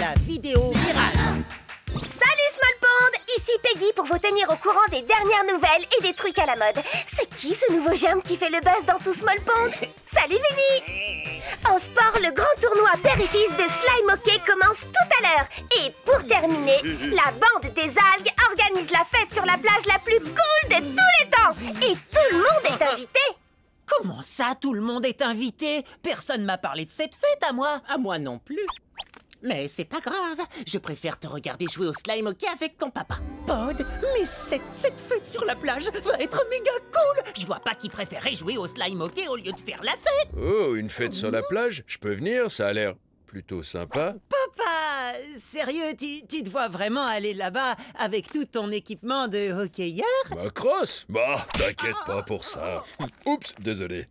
la vidéo virale. Salut Smallpond, ici Peggy pour vous tenir au courant des dernières nouvelles et des trucs à la mode. C'est qui ce nouveau germe qui fait le buzz dans tout Smallpond? Salut Vinny! En sport, le grand tournoi père et fils de Slime Hockey commence tout à l'heure. Et pour terminer, la bande des algues organise la fête sur la plage la plus cool de tous les temps. Et tout le monde est invité. Comment ça, tout le monde est invité? Personne m'a parlé de cette fête à moi. À moi non plus. Mais c'est pas grave, je préfère te regarder jouer au slime hockey avec ton papa. Pod, mais cette fête sur la plage va être méga cool. Je vois pas qui préférait jouer au slime hockey au lieu de faire la fête. Oh, une fête sur la plage? Je peux venir, ça a l'air plutôt sympa. Papa, sérieux, tu te vois vraiment aller là-bas avec tout ton équipement de hockeyeur? Ma crosse? Bah, t'inquiète pas pour ça. Oups, désolé.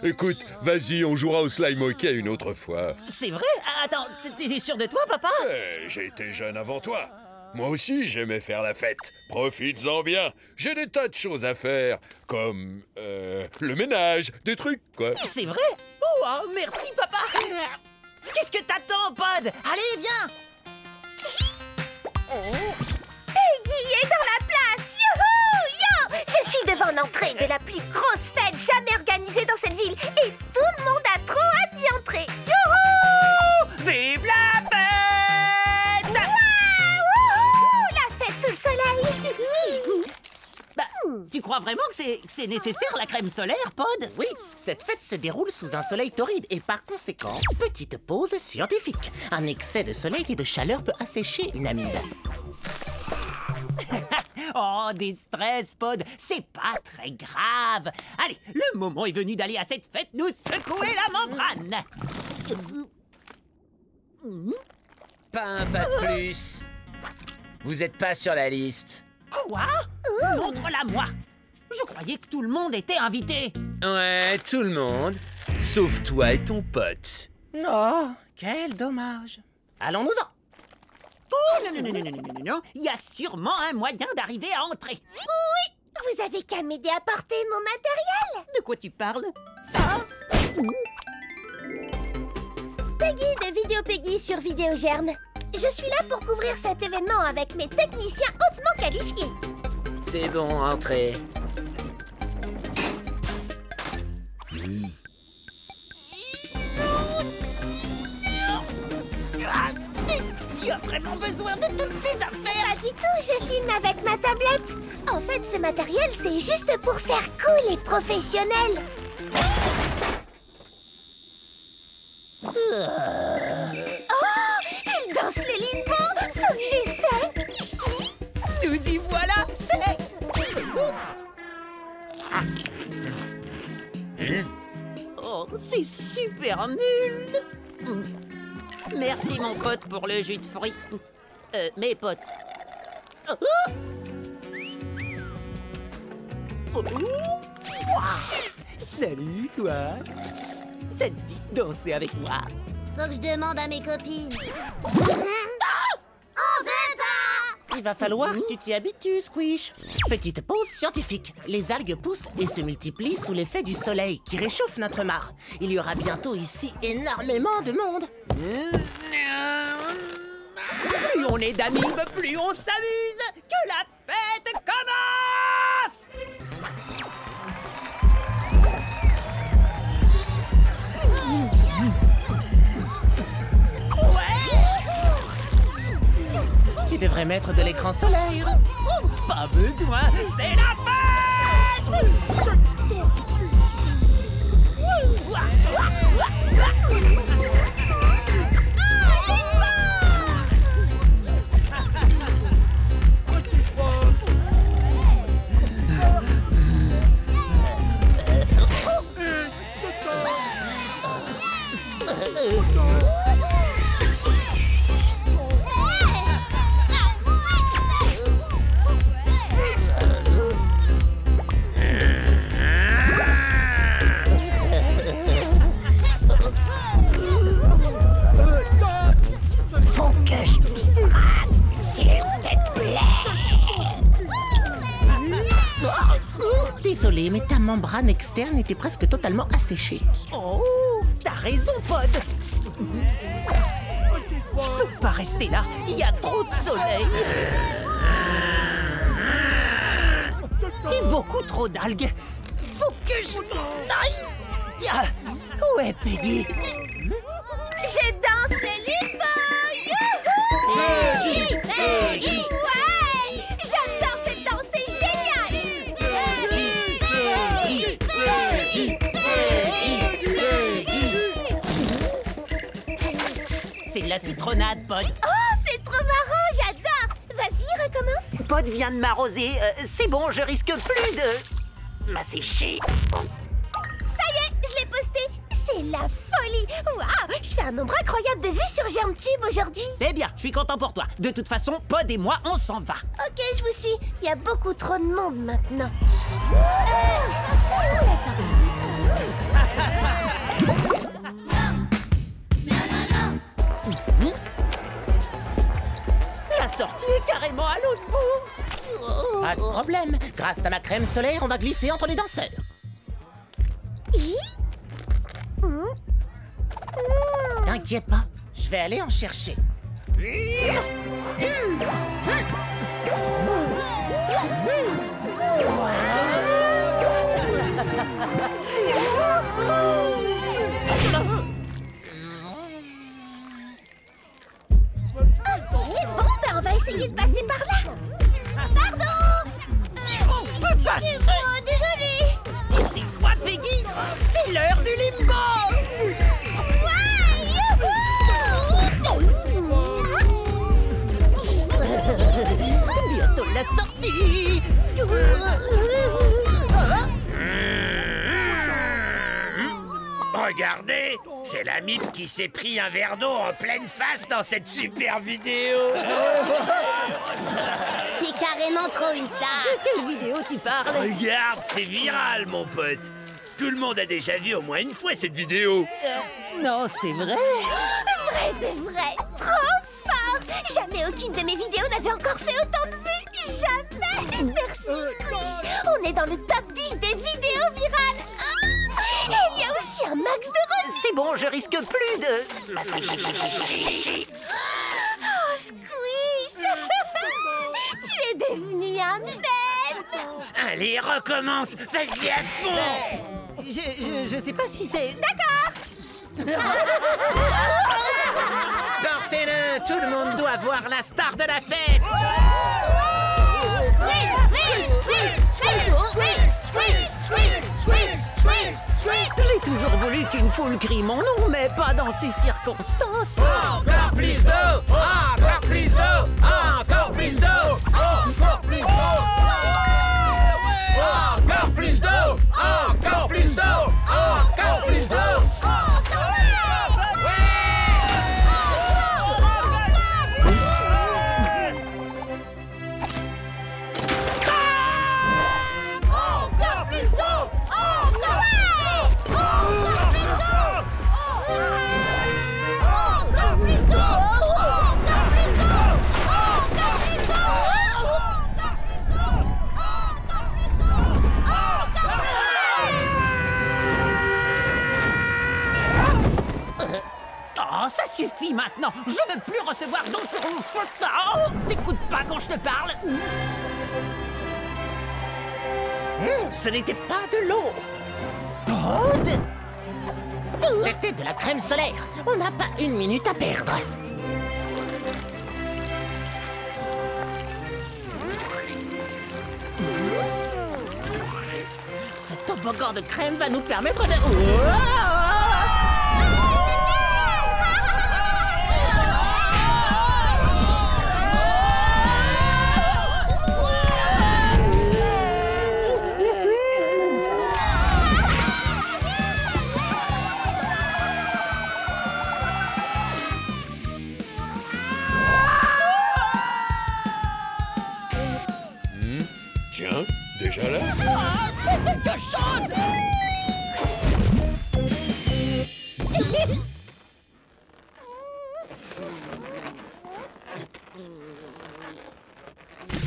Écoute, vas-y, on jouera au slime hockey une autre fois. C'est vrai? Attends, t'es sûr de toi, papa? J'ai été jeune avant toi. Moi aussi, j'aimais faire la fête. Profites-en bien. J'ai des tas de choses à faire, comme le ménage, des trucs, quoi. C'est vrai? Oh, merci, papa! Qu'est-ce que t'attends, Pod? Allez, viens! Peggy est dans la place. Youhou! Yo! Je suis devant l'entrée de la plus grosse fête jamais organisée dans cette ville. Et tout le monde a trop hâte d'y entrer. Youhou! Vive la fête! Wouhou! La fête sous le soleil. Bah, tu crois vraiment que c'est nécessaire, la crème solaire, Pod? Oui, cette fête se déroule sous un soleil torride et par conséquent, petite pause scientifique. Un excès de soleil et de chaleur peut assécher une amibe. Oh, des stress, Pod, c'est pas très grave. Allez, le moment est venu d'aller à cette fête nous secouer la membrane. Pas un pas de plus. Vous êtes pas sur la liste. Quoi? Montre-la moi. Je croyais que tout le monde était invité. Ouais, tout le monde. Sauf toi et ton pote. Oh, quel dommage. Allons-nous-en. Oh, non. Il y a sûrement un moyen d'arriver à entrer. Oui, vous avez qu'à m'aider à porter mon matériel. De quoi tu parles? Peggy de Vidéo Peggy sur Vidéogerme. Je suis là pour couvrir cet événement avec mes techniciens hautement qualifiés. C'est bon, entrez. Tu as vraiment besoin de toutes ces affaires? Pas du tout, je filme avec ma tablette. En fait, ce matériel, c'est juste pour faire cool et professionnel. Oh, il danse le limbo. Faut que j'essaie. Nous y voilà, c'est... Oh, c'est super nul. Merci, mon pote, pour le jus de fruits. Mes potes. Salut, toi. Ça te dit de danser avec moi? Faut que je demande à mes copines. Il va falloir que tu t'y habitues, Squish. Petite pause scientifique. Les algues poussent et se multiplient sous l'effet du soleil qui réchauffe notre mare. Il y aura bientôt ici énormément de monde. Plus on est d'amibes, plus on s'amuse. Que la fête commence! Tu devrais mettre de l'écran solaire. Oh, pas besoin, c'est la fête! Désolé, mais ta membrane externe était presque totalement asséchée. Oh, t'as raison, Pod. rester là. Il y a trop de soleil. Et beaucoup trop d'algues. Faut que je m'en aille. Ah, où est Peggy? Je danse le limbo. Youhou! Peggy! Ouais! J'adore cette danse, c'est génial! C'est de la citronnade, Pod. Oh, c'est trop marrant, j'adore! Vas-y, recommence. Pod vient de m'arroser. C'est bon, je risque plus de m'assécher. Ça y est, je l'ai posté. C'est la folie! Waouh! Je fais un nombre incroyable de vues sur GermTube aujourd'hui. C'est bien, je suis content pour toi. De toute façon, Pod et moi, on s'en va. Ok, je vous suis. Il y a beaucoup trop de monde maintenant. C'est où la sortie? La sortie est carrément à l'autre bout. Pas de problème. Grâce à ma crème solaire, on va glisser entre les danseurs. T'inquiète pas, je vais aller en chercher. Bon, ben on va essayer de passer par là. Pardon! On peut passer. Oh, désolée! Tu sais quoi, Peggy? C'est l'heure du limbo. Bientôt la sortie. Regardez, c'est la mythe qui s'est pris un verre d'eau en pleine face dans cette super vidéo. T'es carrément trop une star. De quelle vidéo tu parles? Regarde, c'est viral, mon pote. Tout le monde a déjà vu au moins une fois cette vidéo. Non, c'est vrai. Vrai de vrai, trop fort. Jamais aucune de mes vidéos n'avait encore fait autant de vues. Jamais. Merci, Squish. On est dans le top 10 des vidéos virales. Et il y a aussi un max de revues. C'est bon, je risque plus de m'assécher. Oh, Squish. Tu es devenu un mème. Allez, recommence. Vas-y à fond. Je sais pas si c'est... D'accord. Sortez-le, tout le monde doit voir la star de la fête. J'ai toujours voulu qu'une foule crie mon nom, mais pas dans ces circonstances. Encore plus d'eau, encore plus d'eau, encore plus d'eau, encore plus d'eau. Encore plus d'eau, encore plus d'eau, encore plus d'eau. Oh, ça suffit maintenant. Je veux plus recevoir d'autres... Oh, t'écoutes pas quand je te parle. Ce n'était pas de l'eau. Pod? C'était de la crème solaire. On n'a pas une minute à perdre. Ce toboggan de crème va nous permettre de... Tiens, déjà là? Ah, fais quelque chose!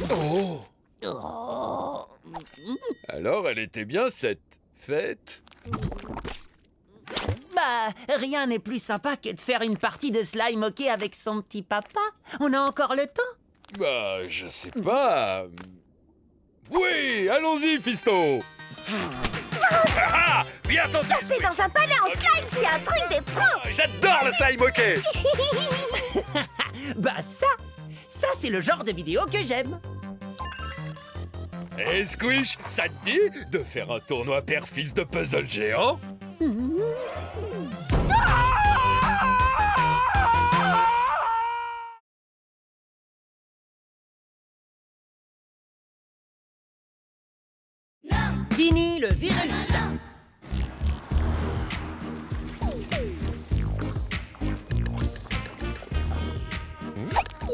Oh! Alors, elle était bien cette fête? Bah, rien n'est plus sympa que de faire une partie de slime hockey avec son petit papa. On a encore le temps? Bah, je sais pas. Oui, allons-y, Fisto. Bien entendu. C'est dans un palais en slime, c'est un truc de pro. J'adore le slime hockey. Bah ça c'est le genre de vidéo que j'aime. Et Squish, ça te dit de faire un tournoi père-fils de puzzle géant? Fini le virus.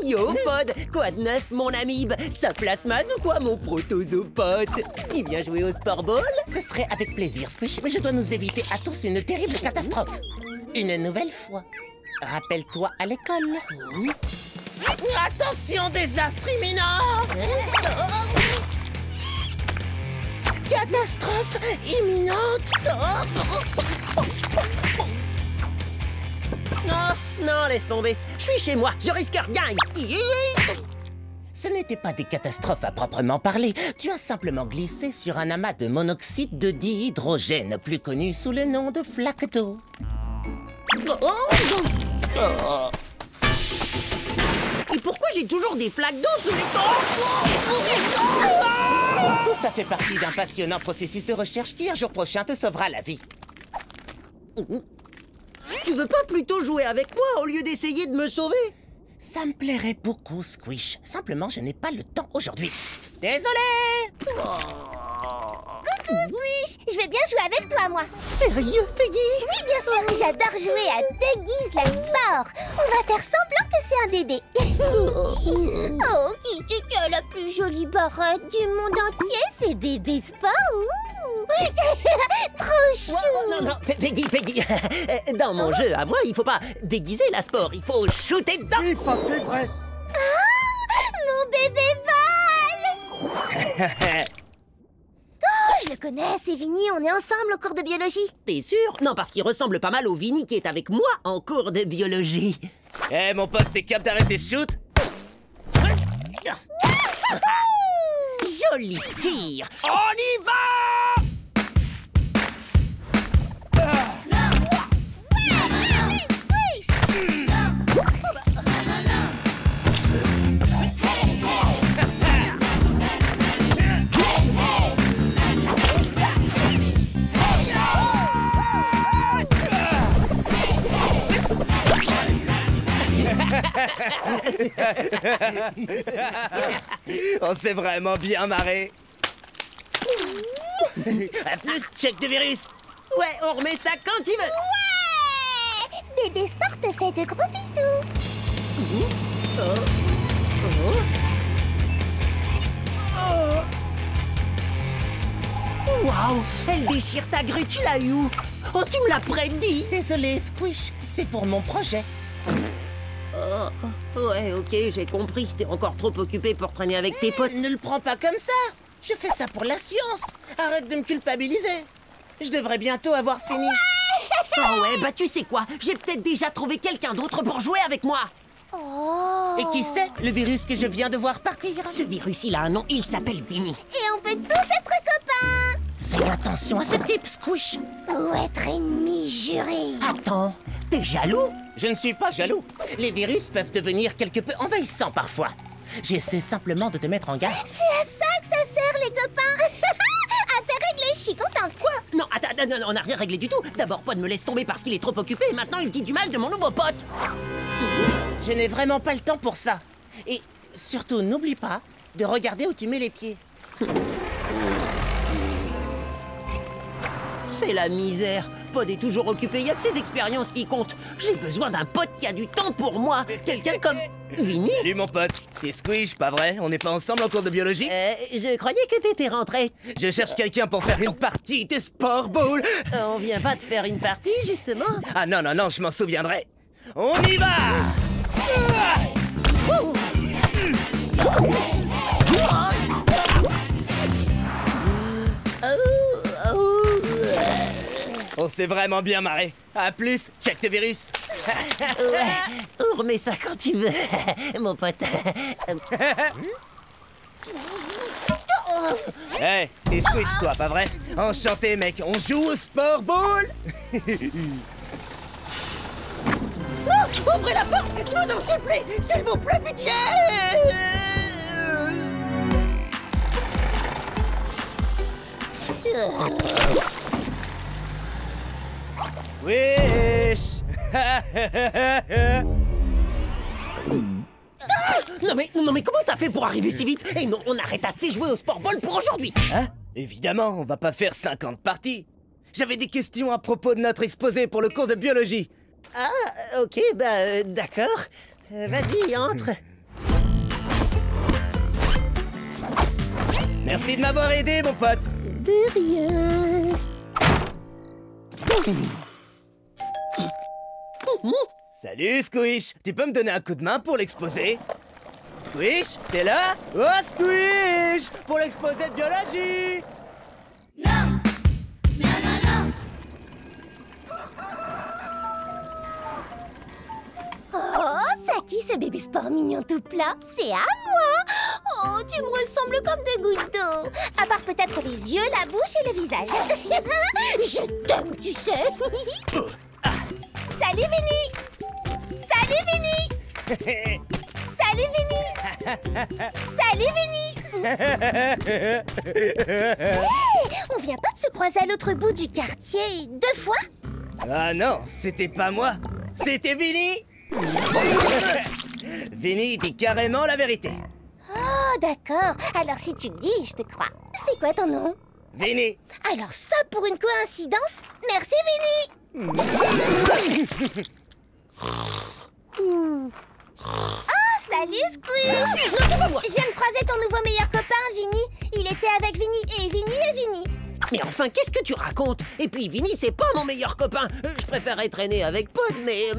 Yo, Pod, quoi de neuf, mon amibe? Ça plasmase ou quoi, mon protozopote? Tu viens jouer au sport ball? Ce serait avec plaisir, Squish, mais je dois nous éviter à tous une terrible catastrophe. Une nouvelle fois. Rappelle-toi à l'école. Attention, désastre imminent! Catastrophe imminente! Non, laisse tomber. Je suis chez moi, je risque rien ici. Ce n'était pas des catastrophes à proprement parler. Tu as simplement glissé sur un amas de monoxyde de dihydrogène, plus connu sous le nom de flaque d'eau. Et pourquoi j'ai toujours des flaques d'eau sous les dents? Tout ça fait partie d'un passionnant processus de recherche qui, un jour prochain, te sauvera la vie. Tu veux pas plutôt jouer avec moi au lieu d'essayer de me sauver? Ça me plairait beaucoup, Squish. Simplement, je n'ai pas le temps aujourd'hui. Désolé! Coucou, Squish. Je vais bien jouer avec toi, moi. Sérieux, Peggy? Oui, bien sûr. J'adore jouer à Déguise la sport. On va faire semblant que c'est un bébé. Oh, qui a la plus jolie barrette du monde entier? C'est bébé sport. Trop chou. Non, Peggy. Dans mon jeu, à moi, il faut pas déguiser la sport. Il faut shooter dedans. C'est vrai. Mon bébé vole. Oh, je le connais, c'est Vinny. On est ensemble au cours de biologie. T'es sûr? Non, parce qu'il ressemble pas mal au Vinny qui est avec moi en cours de biologie. Eh, mon pote, t'es capable d'arrêter ce shoot? Joli tir. On y va! On s'est vraiment bien marré. À plus, check de virus! Ouais, on remet ça quand tu veux. Ouais. Bébé Sport te fait de gros bisous. Waouh, elle déchire ta grue, tu l'as eu où? Oh, tu me l'as prédit. Désolé, Squish, c'est pour mon projet. Ouais, ok, j'ai compris. T'es encore trop occupé pour traîner avec tes potes. Ne le prends pas comme ça. Je fais ça pour la science. Arrête de me culpabiliser. Je devrais bientôt avoir fini. Oh ouais, bah tu sais quoi? J'ai peut-être déjà trouvé quelqu'un d'autre pour jouer avec moi. Oh. Et qui sait, le virus que je viens de voir partir? Ce virus, il a un nom, il s'appelle Vinny. Et on peut tous être copains. Fais attention à ce type, Squish. Ou être ennemi juré. Attends, t'es jaloux? Je ne suis pas jaloux. Les virus peuvent devenir quelque peu envahissants parfois. J'essaie simplement de te mettre en garde. C'est à ça que ça sert, les copains. Affaire réglée, je suis contente. Quoi? Non, attends, non, on n'a rien réglé du tout. D'abord, Pod me laisse tomber parce qu'il est trop occupé et maintenant il dit du mal de mon nouveau pote. Je n'ai vraiment pas le temps pour ça. Et surtout, n'oublie pas de regarder où tu mets les pieds. C'est la misère. Pod est toujours occupé, il y a que ses expériences qui comptent. J'ai besoin d'un pote qui a du temps pour moi. Quelqu'un comme Vinny. Salut, mon pote. T'es Squish, pas vrai? On n'est pas ensemble en cours de biologie? Je croyais que t'étais rentré. Je cherche quelqu'un pour faire une partie de sport ball. On vient pas de faire une partie, justement. Ah non, je m'en souviendrai. On y va! On s'est vraiment bien marré. À plus, check tes virus. Ouais, on remet ça quand tu veux, mon pote. Hey, t'es Squish toi, pas vrai? Enchanté mec, on joue au sport ball. Non, ouvrez la porte, je vous en supplie, s'il vous plaît, pitié. Squish. Non mais comment t'as fait pour arriver si vite? Et non, on arrête assez jouer au sport ball pour aujourd'hui. Hein? Évidemment, on va pas faire 50 parties. J'avais des questions à propos de notre exposé pour le cours de biologie. Ah, ok, bah d'accord. Vas-y, entre. Merci de m'avoir aidé, mon pote. De rien. Salut, Squish. Tu peux me donner un coup de main pour l'exposé? Squish, t'es là? Oh, Squish! Pour l'exposé de biologie! Oh, c'est à qui ce bébé sport mignon tout plat? C'est à moi! Oh, tu me ressembles comme des gouttes d'eau. À part peut-être les yeux, la bouche et le visage. Je t'aime, tu sais. Salut, Vinny! Salut, Vinny! Salut, Vinny! Salut, Vinny! Hey, on vient pas de se croiser à l'autre bout du quartier 2 fois? Ah non, c'était pas moi. C'était Vinny! Vinny dit carrément la vérité. Oh, d'accord. Alors si tu le dis, je te crois. C'est quoi ton nom? Vinny! Alors ça, pour une coïncidence, merci, Vinny! Ah, salut, Squish! Je viens de croiser ton nouveau meilleur copain, Vinny. Il était avec Vinny et Vinny et Vinny. Mais enfin, qu'est-ce que tu racontes? Et puis Vinny, c'est pas mon meilleur copain. Je préférerais traîner avec Pod, mais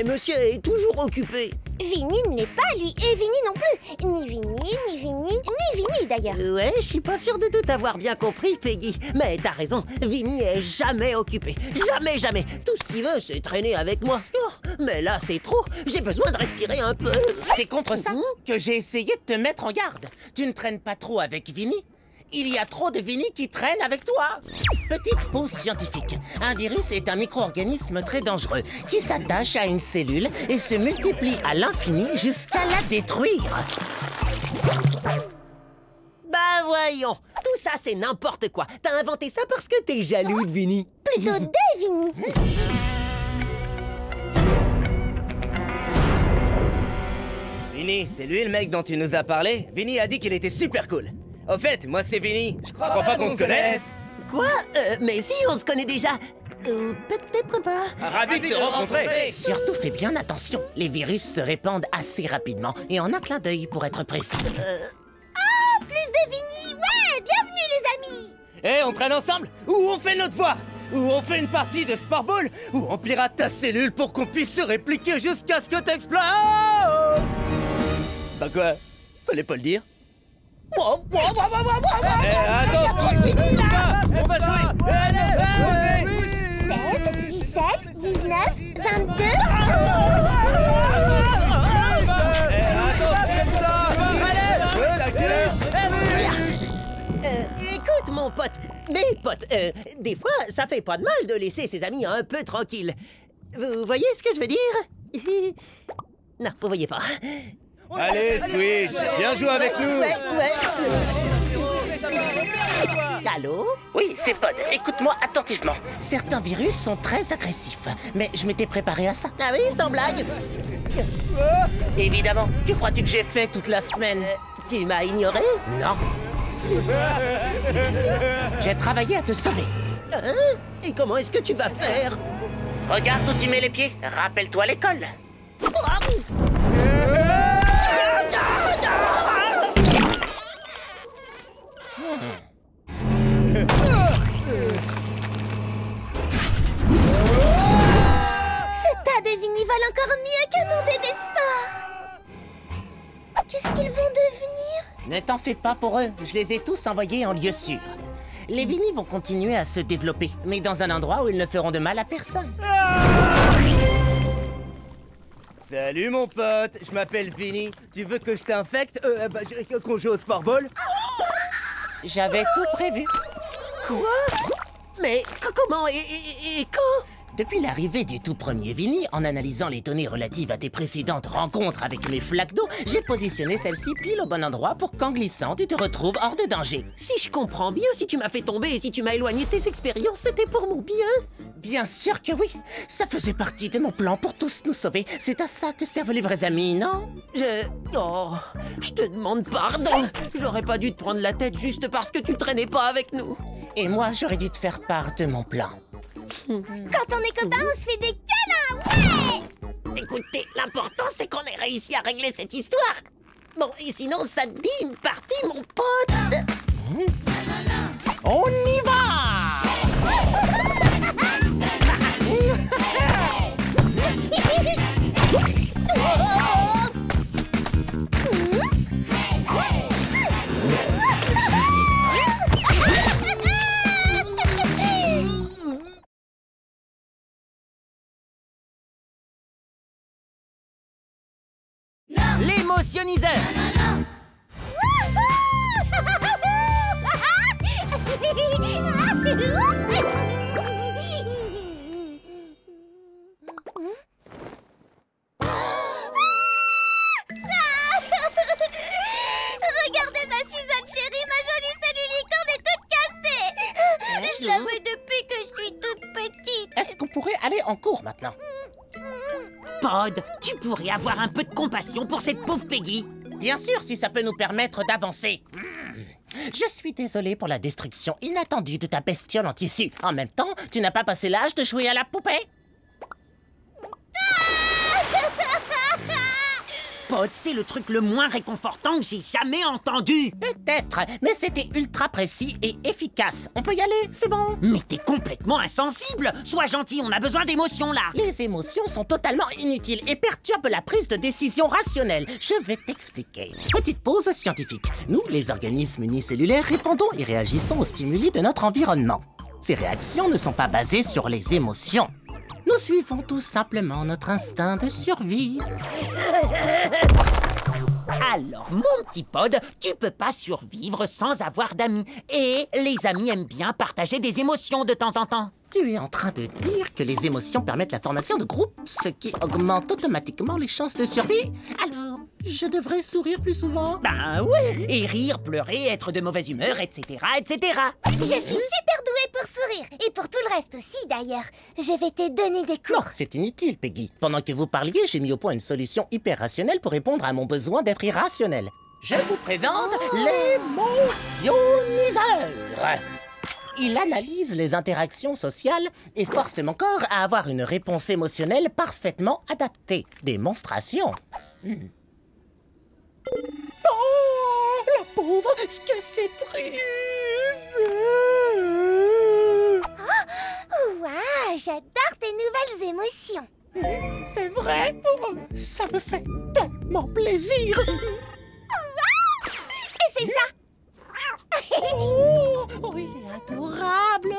monsieur est toujours occupé. Vinny ne l'est pas, lui, et Vinny non plus. Ni Vinny, ni Vinny, ni Vinny d'ailleurs. Ouais, je suis pas sûr de tout avoir bien compris, Peggy. Mais t'as raison, Vinny est jamais occupé. Jamais, jamais. Tout ce qu'il veut, c'est traîner avec moi. Oh, mais là, c'est trop. J'ai besoin de respirer un peu. C'est contre ça que j'ai essayé de te mettre en garde. Tu ne traînes pas trop avec Vinny. Il y a trop de Vinny qui traînent avec toi. Petite pause scientifique. Un virus est un micro-organisme très dangereux qui s'attache à une cellule et se multiplie à l'infini jusqu'à la détruire. Bah voyons, tout ça c'est n'importe quoi. T'as inventé ça parce que t'es jaloux de Vinny. Plutôt des Vinny. Vinny, c'est lui le mec dont tu nous as parlé? Vinny a dit qu'il était super cool. Au fait, moi c'est Vinny. Je crois pas qu'on se connaisse. Quoi? Mais si, on se connaît déjà. Peut-être pas. Ravi de te rencontrer. Surtout fais bien attention. Les virus se répandent assez rapidement et en un clin d'œil pour être précis. Oh, plus de Vinny. Ouais, bienvenue les amis. Eh, on traîne ensemble? Ou on fait notre voix? Ou on fait une partie de Sport Ball? Ou on pirate ta cellule pour qu'on puisse se répliquer jusqu'à ce que t'exploses? Bah quoi? Fallait pas le dire. Attends, on va jouer. Allez, 16, 17, 19, 22... Écoute, mon pote, mes potes, des fois, ça fait pas de mal de laisser ses amis un peu tranquilles. Vous voyez ce que je veux dire? Non, vous voyez pas. Allez, Squish, viens jouer avec nous. Ouais. Allô? Oui, c'est Pod. Écoute-moi attentivement. Certains virus sont très agressifs, mais je m'étais préparé à ça. Ah oui, sans blague. Évidemment. Que crois-tu que j'ai fait toute la semaine? Tu m'as ignoré? Non. J'ai travaillé à te sauver. Hein? Et comment est-ce que tu vas faire? Regarde où tu mets les pieds. Rappelle-toi l'école. Ce tas de Vinny vole encore mieux que mon bébé sport. Qu'est-ce qu'ils vont devenir? Ne t'en fais pas pour eux. Je les ai tous envoyés en lieu sûr. Les Vinny vont continuer à se développer, mais dans un endroit où ils ne feront de mal à personne. Salut mon pote, je m'appelle Vinny. Tu veux que je t'infecte qu'on joue au sport-ball? J'avais tout prévu. Quoi? Mais comment et quand? Depuis l'arrivée du tout premier Vinny, en analysant les données relatives à tes précédentes rencontres avec mes flaques d'eau, j'ai positionné celle-ci pile au bon endroit pour qu'en glissant, tu te retrouves hors de danger. Si je comprends bien, si tu m'as fait tomber et si tu m'as éloigné de tes expériences, c'était pour mon bien. Bien sûr que oui. Ça faisait partie de mon plan pour tous nous sauver. C'est à ça que servent les vrais amis, non? Je te demande pardon. J'aurais pas dû te prendre la tête juste parce que tu traînais pas avec nous. Et moi, j'aurais dû te faire part de mon plan. Quand on est copains, on se fait des câlins, ouais! Écoutez, l'important c'est qu'on ait réussi à régler cette histoire. Bon, et sinon, ça te dit une partie, mon pote? On y va! L'émotionniseur. Regardez ma Suzanne chérie, ma jolie cellule licorne est toute cassée. Je la vois depuis que je suis toute petite. Est-ce qu'on pourrait aller en cours maintenant? Pod, tu pourrais avoir un peu de compassion pour cette pauvre Peggy. Bien sûr, si ça peut nous permettre d'avancer. Je suis désolé pour la destruction inattendue de ta bestiole en tissu. En même temps, tu n'as pas passé l'âge de jouer à la poupée? Pod, c'est le truc le moins réconfortant que j'ai jamais entendu. Peut-être, mais c'était ultra précis et efficace. On peut y aller, c'est bon? Mais t'es complètement insensible. Sois gentil, on a besoin d'émotions là. Les émotions sont totalement inutiles et perturbent la prise de décision rationnelle. Je vais t'expliquer. Petite pause scientifique. Nous, les organismes unicellulaires, répondons et réagissons aux stimuli de notre environnement. Ces réactions ne sont pas basées sur les émotions. Nous suivons tout simplement notre instinct de survie. Alors, mon petit Pod, tu peux pas survivre sans avoir d'amis. Et les amis aiment bien partager des émotions de temps en temps. Tu es en train de dire que les émotions permettent la formation de groupes, ce qui augmente automatiquement les chances de survie? Alors, je devrais sourire plus souvent? Ben ouais, et rire, pleurer, être de mauvaise humeur, etc., etc. Je suis super douée pour sourire. Et pour tout le reste aussi, d'ailleurs. Je vais te donner des Non, cours. c'est inutile, Peggy. Pendant que vous parliez, j'ai mis au point une solution hyper rationnelle pour répondre à mon besoin d'être irrationnel. Je vous présente l'émotionniseur. Il analyse les interactions sociales et force mon corps à avoir une réponse émotionnelle parfaitement adaptée. Démonstration. Oh, la pauvre, ce que c'est triste. Waouh, j'adore tes nouvelles émotions. C'est vrai, oh, ça me fait tellement plaisir. Et c'est ça. Oh, il est adorable.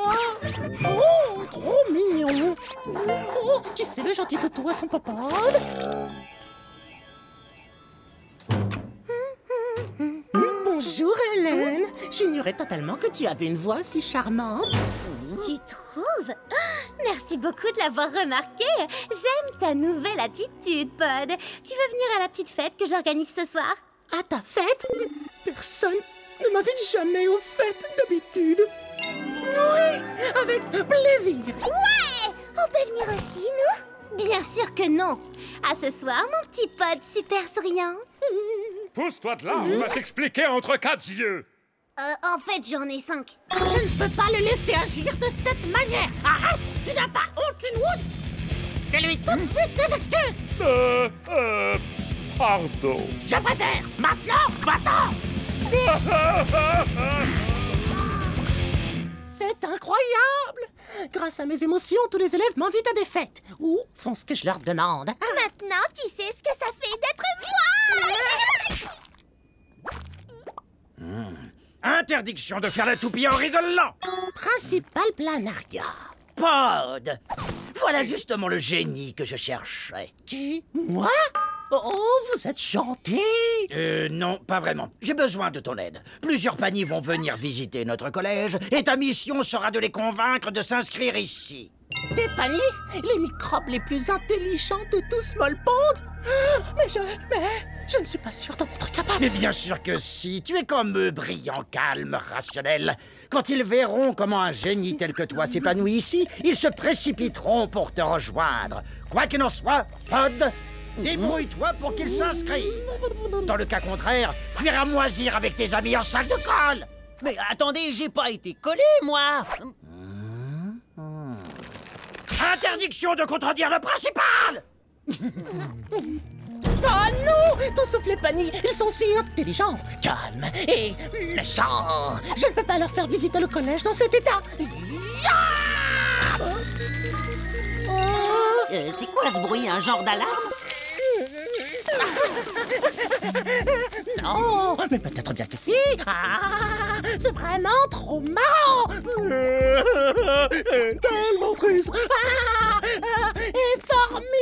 Oh, trop mignon. Oh, qui c'est le gentil toutou à son papa? Bonjour, Hélène. J'ignorais totalement que tu avais une voix si charmante. Tu trouves? Merci beaucoup de l'avoir remarqué. J'aime ta nouvelle attitude, Pod. Tu veux venir à la petite fête que j'organise ce soir? À ta fête? Personne ne m'invite jamais aux fêtes d'habitude. Oui, avec plaisir. Ouais! On peut venir aussi, nous? Bien sûr que non. À ce soir, mon petit Pod super souriant. Pousse-toi de là, on va s'expliquer entre quatre yeux. En fait, j'en ai 5. Je ne peux pas le laisser agir de cette manière. Arrête! Tu n'as pas aucune route. Fais-lui tout de suite des excuses. Pardon. Je préfère. Maintenant, va-t'en. C'est incroyable. Grâce à mes émotions, tous les élèves m'invitent à des fêtes ou font ce que je leur demande. Maintenant, tu sais ce que ça fait d'être moi. Interdiction de faire la toupie en rigolant. Principal planaria. Pod. Voilà justement le génie que je cherchais. Qui? Moi? Oh, vous êtes gentil. Non, pas vraiment. J'ai besoin de ton aide. Plusieurs paniers vont venir visiter notre collège et ta mission sera de les convaincre de s'inscrire ici. Des paniers? Les microbes les plus intelligents de tout Small Pond? Mais je ne suis pas sûr d'en être capable. Mais bien sûr que si. Tu es comme eux, brillant, calme, rationnel. Quand ils verront comment un génie tel que toi s'épanouit ici, ils se précipiteront pour te rejoindre. Quoi qu'il en soit, Pod, débrouille-toi pour qu'ils s'inscrivent. Dans le cas contraire, tu iras moisir avec tes amis en sac de colle. Mais attendez, j'ai pas été collé, moi. Interdiction de contredire le principal. Oh non! Tout sauf les paniers, ils sont si intelligents, calmes et méchants. Je ne peux pas leur faire visiter le collège dans cet état. C'est quoi ce bruit, un genre d'alarme? Non, mais peut-être bien que si. Ah, c'est vraiment trop marrant. Tellement triste. Et formidable.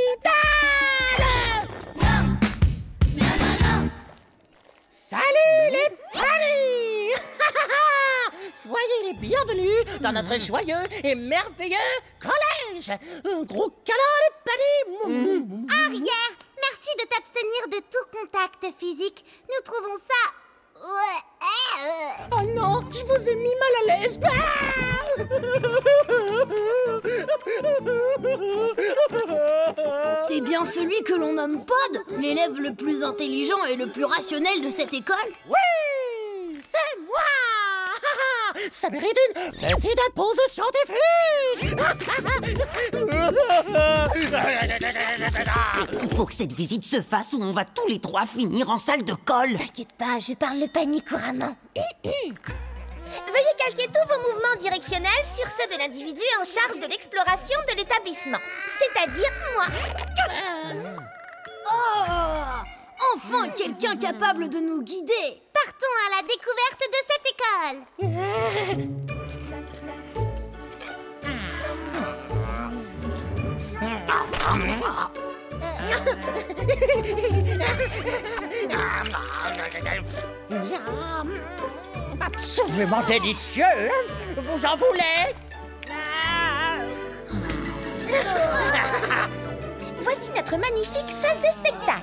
Salut les paniers. Soyez les bienvenus dans notre joyeux et merveilleux collège. Un gros câlin les paniers. Arrière, merci de t'abstenir de tout contact physique. Nous trouvons ça... Oh non, je vous ai mis mal à l'aise. T'es bien celui que l'on nomme Pod, l'élève le plus intelligent et le plus rationnel de cette école? Oui, c'est moi. Ça mérite une petite pause scientifique. Il faut que cette visite se fasse ou on va tous les trois finir en salle de colle. T'inquiète pas, je parle le panier couramment. Veuillez calquer tous vos mouvements directionnels sur ceux de l'individu en charge de l'exploration de l'établissement, c'est-à-dire moi. Oh! Enfin quelqu'un capable de nous guider! Partons à la découverte de cette école. Absolument délicieux. Vous en voulez? Voici notre magnifique salle de spectacle.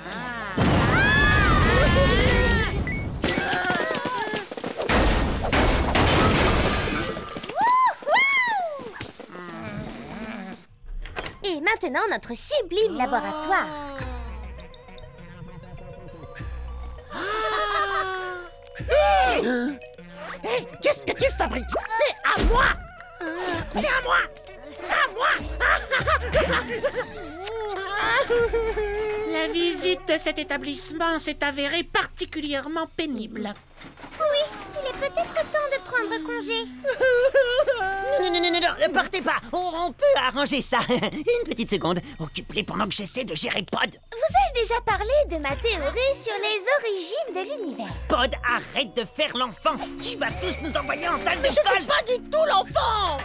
Et maintenant, notre sublime laboratoire. Hey, qu'est-ce que tu fabriques? C'est à moi. C'est à moi. À moi. La visite de cet établissement s'est avérée particulièrement pénible. Oui, il est peut-être temps de prendre congé. Non, partez pas. On peut arranger ça. Une petite seconde. Occupe-les pendant que j'essaie de gérer Pod. Vous ai-je déjà parlé de ma théorie sur les origines de l'univers? Pod, arrête de faire l'enfant. Tu vas tous nous envoyer en salle de Je colle. fais pas du tout l'enfant.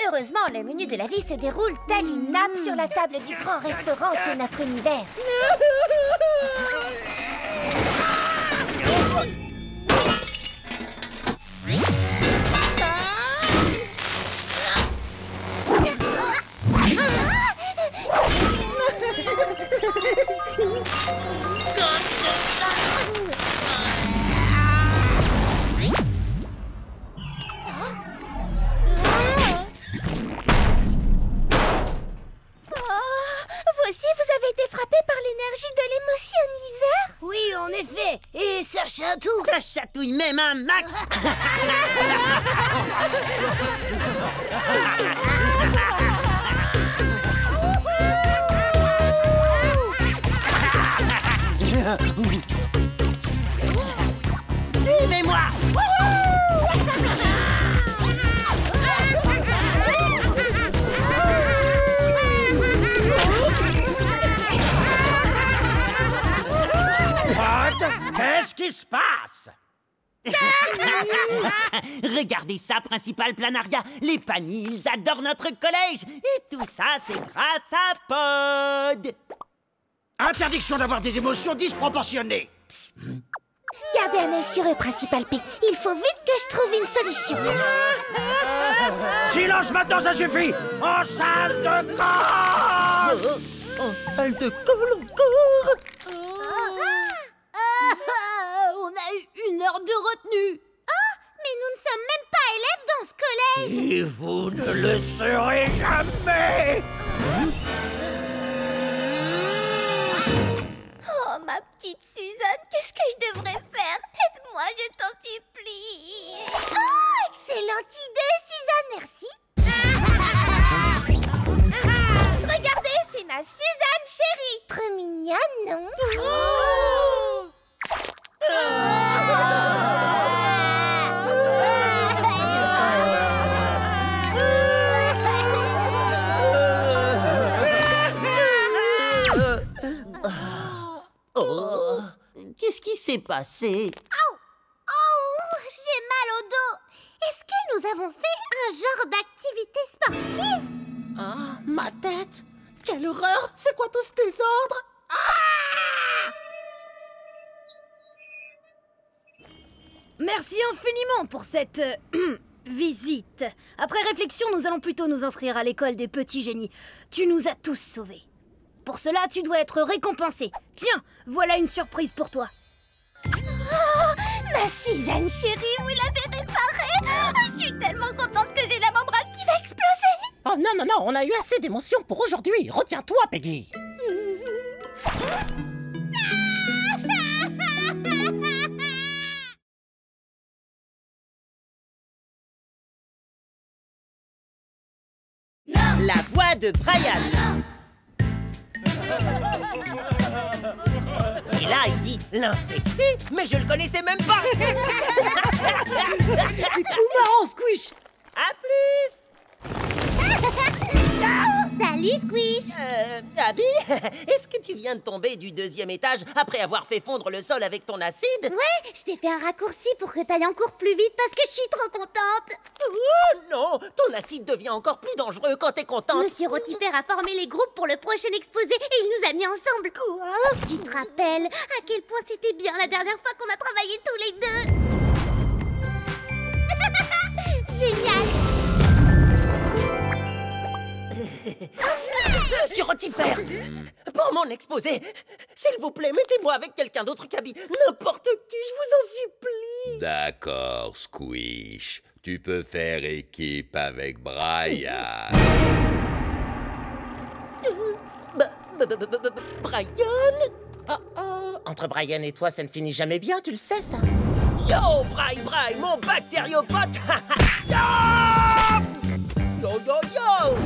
Heureusement, le menu de la vie se déroule tel une nappe sur la table du grand restaurant qui est notre univers. Oui, en effet. Et ça chatouille. Ça chatouille même un max. Suivez-moi. Pod, qu'est-ce qui se passe? Regardez ça, Principal Planaria. Les paniers, ils adorent notre collège. Et tout ça, c'est grâce à Pod. Interdiction d'avoir des émotions disproportionnées. Gardez un œil sur eux, Principal P. Il faut vite que je trouve une solution. Silence maintenant, ça suffit. En salle de colle. En salle de colle encore. On a eu 1 heure de retenue. Mais nous ne sommes même pas élèves dans ce collège. Et vous ne le serez jamais. Oh, ma petite Suzanne, qu'est-ce que je devrais faire? Aide-moi, je t'en supplie. Oh, excellente idée, Suzanne, merci. Regardez, c'est ma Suzanne chérie. Trop mignonne, non? Oh, qu'est-ce qui s'est passé? Oh, j'ai mal au dos. Est-ce que nous avons fait un genre d'activité sportive? Ah, ma tête! Quelle horreur! C'est quoi tous tes ordres? Merci infiniment pour cette visite. Après réflexion, nous allons plutôt nous inscrire à l'école des petits génies. Tu nous as tous sauvés. Pour cela, tu dois être récompensé. Tiens, voilà une surprise pour toi. Ma Suzanne chérie, vous l'avez réparée. Je suis tellement contente que j'ai la membrane qui va exploser. Oh non, non, non, on a eu assez d'émotions pour aujourd'hui. Retiens-toi, Peggy. La voix de Brian. Et là, il dit l'infecté, mais je le connaissais même pas. C'est trop marrant, Squish. À plus. Salut, Squish. Abby, est-ce que tu viens de tomber du 2e étage après avoir fait fondre le sol avec ton acide? Ouais, je t'ai fait un raccourci pour que t'ailles encore plus vite parce que je suis trop contente. Oh non, ton acide devient encore plus dangereux quand t'es contente. Monsieur Rotifer a formé les groupes pour le prochain exposé et il nous a mis ensemble. Quoi? Tu te rappelles à quel point c'était bien la dernière fois qu'on a travaillé tous les deux? Génial. Monsieur Rotifer, pour mon exposé, s'il vous plaît, mettez-moi avec quelqu'un d'autre qu'Abby. N'importe qui, je vous en supplie. D'accord, Squish. Tu peux faire équipe avec Brian. Brian? Oh, oh, entre Brian et toi, ça ne finit jamais bien, tu le sais, ça? Yo, Bri, mon bactériopote. Yo, yo, yo.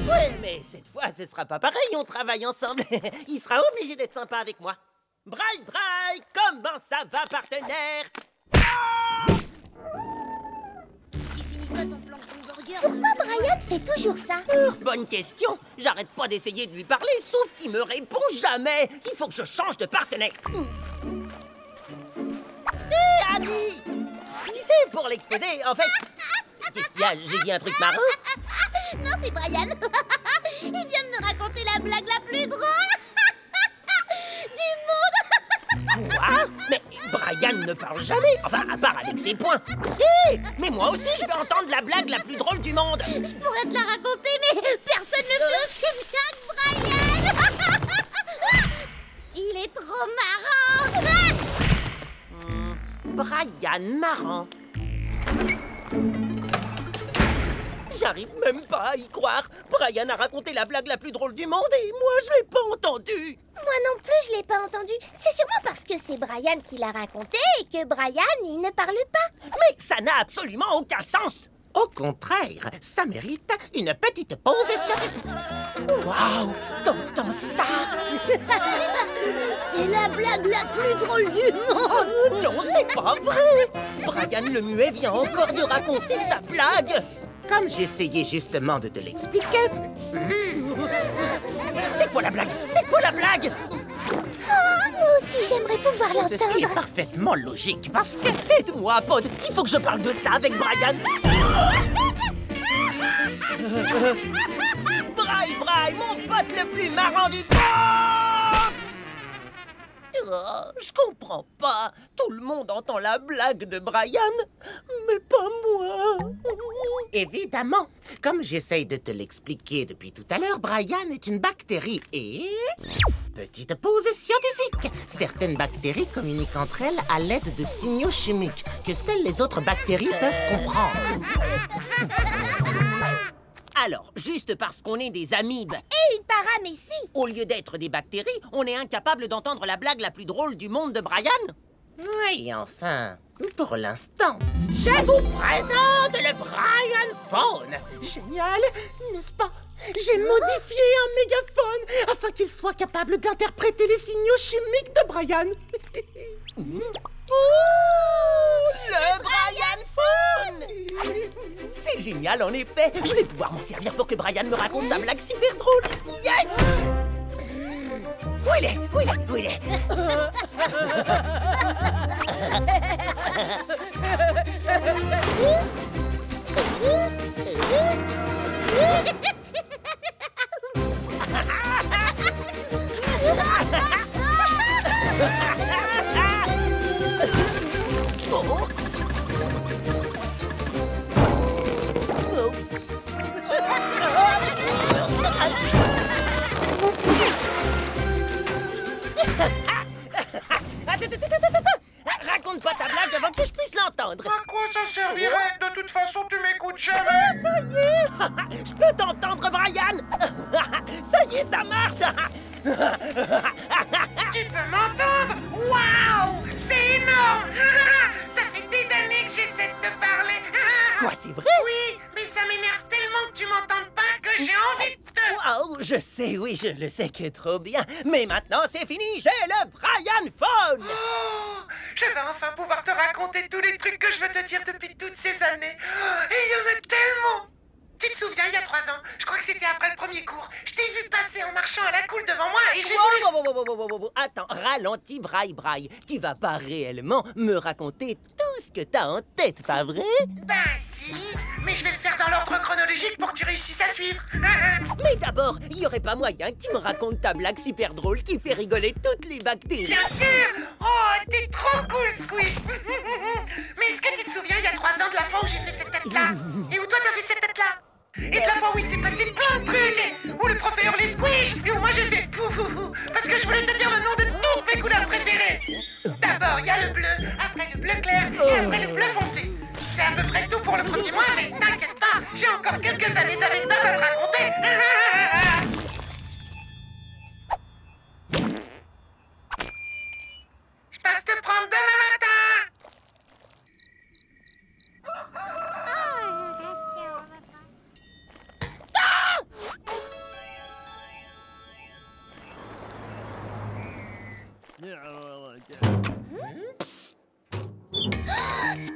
Ouais, mais cette fois, ce sera pas pareil, on travaille ensemble. Il sera obligé d'être sympa avec moi. Bri, comment ça va, partenaire? Tu finis pas ton plan de burger? Pourquoi Brian fait toujours ça? Bonne question. J'arrête pas d'essayer de lui parler, sauf qu'il me répond jamais. Il faut que je change de partenaire. Hé, Abby! Tu sais, pour l'exposé, en fait... Qu'est-ce qu'il y a? J'ai dit un truc marrant? Non, c'est Brian. Il vient de me raconter la blague la plus drôle du monde. Quoi? Mais Brian ne parle jamais. Enfin, à part avec ses poings. Hé! Mais moi aussi, je veux entendre la blague la plus drôle du monde. Je pourrais te la raconter, mais personne ne fait aussi bien que Brian. Il est trop marrant. Brian marrant. J'arrive même pas à y croire. Brian a raconté la blague la plus drôle du monde et moi, je l'ai pas entendue. Moi non plus, je l'ai pas entendu. C'est sûrement parce que c'est Brian qui l'a raconté et que Brian, il ne parle pas. Mais ça n'a absolument aucun sens. Au contraire, ça mérite une petite pause scientifique. Waouh! T'entends ça? C'est la blague la plus drôle du monde. Non, c'est pas vrai. Brian le muet vient encore de raconter sa blague. Comme j'essayais justement de te l'expliquer, C'est quoi la blague? C'est quoi la blague? Moi aussi, j'aimerais pouvoir Ceci est l'entendre. parfaitement logique parce que... Aide-moi, Pod. Il faut que je parle de ça avec Brian. Bri, mon pote le plus marrant du monde! Oh, je comprends pas. Tout le monde entend la blague de Brian, mais pas moi. Évidemment, comme j'essaye de te l'expliquer depuis tout à l'heure, Brian est une bactérie et... Petite pause scientifique. Certaines bactéries communiquent entre elles à l'aide de signaux chimiques que seules les autres bactéries peuvent comprendre. Alors, juste parce qu'on est des amibes, Et une paramécie. au lieu d'être des bactéries, on est incapable d'entendre la blague la plus drôle du monde de Brian? Oui, enfin, pour l'instant. Je vous présente le Brian Phone. Génial, n'est-ce pas? J'ai modifié un mégaphone afin qu'il soit capable d'interpréter les signaux chimiques de Brian. Le Brian Phone! C'est génial, en effet. Je vais pouvoir m'en servir pour que Brian me raconte sa blague super drôle. Yes! Où il est? Où il est? Où il est? Raconte pas ta blague avant que je puisse l'entendre. À quoi ça servirait? De toute façon, tu m'écoutes jamais. Ça y est! Je peux t'entendre, Brian! Ça y est, ça marche! Tu peux m'entendre? Waouh! C'est énorme. Ça fait des années que j'essaie de te parler. Quoi, c'est vrai? Oui, mais ça m'énerve tellement que tu m'entendes pas que j'ai envie de te... Wow, je sais, oui, je le sais que trop bien. Mais maintenant, c'est fini, j'ai le Brian Phone! Oh, je vais enfin pouvoir te raconter tous les trucs que je veux te dire depuis toutes ces années. Et il y en a tellement. Tu te souviens, il y a 3 ans, je crois que c'était après le premier cours, je t'ai vu passer en marchant à la cool devant moi et j'ai voulu... Wow. Attends, ralentis, Braille. Tu vas pas réellement me raconter tout ce que t'as en tête, pas vrai? Ben si, mais je vais le faire dans l'ordre chronologique pour que tu réussisses à suivre. Mais d'abord, il y aurait pas moyen que tu me racontes ta blague super drôle qui fait rigoler toutes les bactéries. Bien sûr. Oh, t'es trop cool, Squish. Mais est-ce que tu te souviens, il y a 3 ans de la fois où j'ai fait cette tête-là? Et où toi t'as fait cette tête-là? Et de la fois où il s'est passé plein de trucs, et où le prof a hurlé Squish, et où moi j'ai fait pou, parce que je voulais te dire le nom de toutes mes couleurs préférées. D'abord, il y a le bleu, après le bleu clair, et après le bleu foncé. C'est à peu près tout pour le premier mois, mais t'inquiète pas, j'ai encore quelques années d'anecdotes à te raconter. Je passe te prendre demain matin.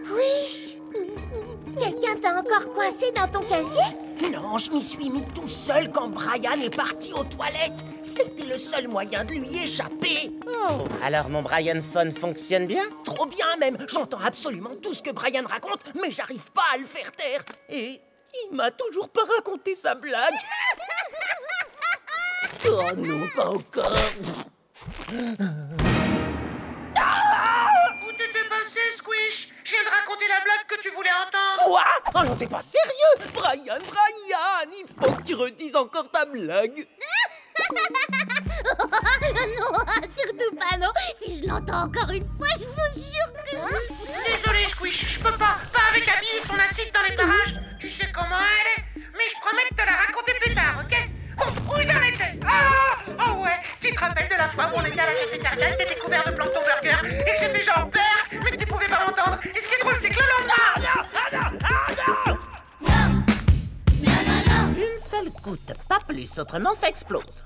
Squish! Quelqu'un t'a encore coincé dans ton casier? Non, je m'y suis mis tout seul quand Brian est parti aux toilettes. C'était le seul moyen de lui échapper. Oh, alors mon Brian Phone fonctionne bien? Trop bien même. J'entends absolument tout ce que Brian raconte, mais j'arrive pas à le faire taire. Et il m'a toujours pas raconté sa blague. Oh non, pas encore. Où t'étais passé, Squish? Je viens de raconter la blague que tu voulais entendre. Quoi? Oh non, t'es pas sérieux? Brian, il faut que tu redises encore ta blague. Non, surtout pas, non. Si je l'entends encore une fois, je vous jure que je... Désolé, Squish, je peux pas. Pas avec Abby et son acide dans les parages. Tu sais comment elle est. Mais je promets de te la raconter plus tard, ok? Bon, où j'en étais? Oh ouais, tu te rappelles de la fois où on était à la cafétéria, t'étais couvert de plancton burger et que j'ai fait genre père, mais que tu pouvais pas m'entendre. Et ce qui est drôle, c'est que le lendemain... Une seule goutte, pas plus, autrement ça explose.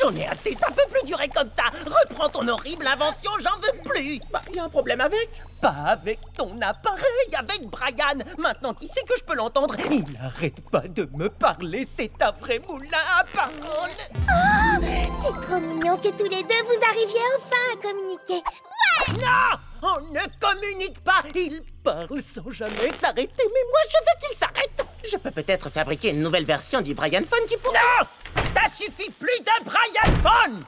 J'en ai assez, ça peut plus durer comme ça. Reprends ton horrible invention, j'en veux plus. Bah, y a un problème avec? Pas avec ton appareil, avec Brian. Maintenant qu'il sait que je peux l'entendre, il arrête pas de me parler. C'est un vrai moulin à paroles. Oh, c'est trop mignon que tous les deux vous arriviez enfin à communiquer. Non, on ne communique pas. Il parle sans jamais s'arrêter, mais moi je veux qu'il s'arrête. Je peux peut-être fabriquer une nouvelle version du Brian Phone qui pourrait... Non, ça suffit plus de Brian Phone.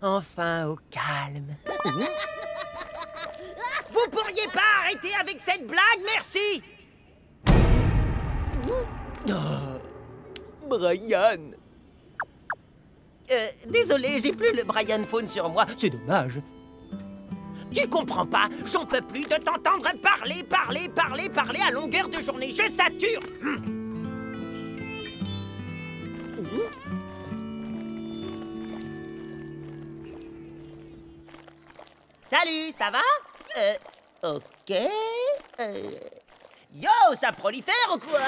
Enfin au calme. Vous pourriez pas arrêter avec cette blague, merci. Oh, Brian. Désolé, j'ai plus le Brian Phone sur moi. C'est dommage. Tu comprends pas? J'en peux plus de t'entendre parler à longueur de journée. Je sature. Salut, ça va? Ok. Yo, ça prolifère ou quoi?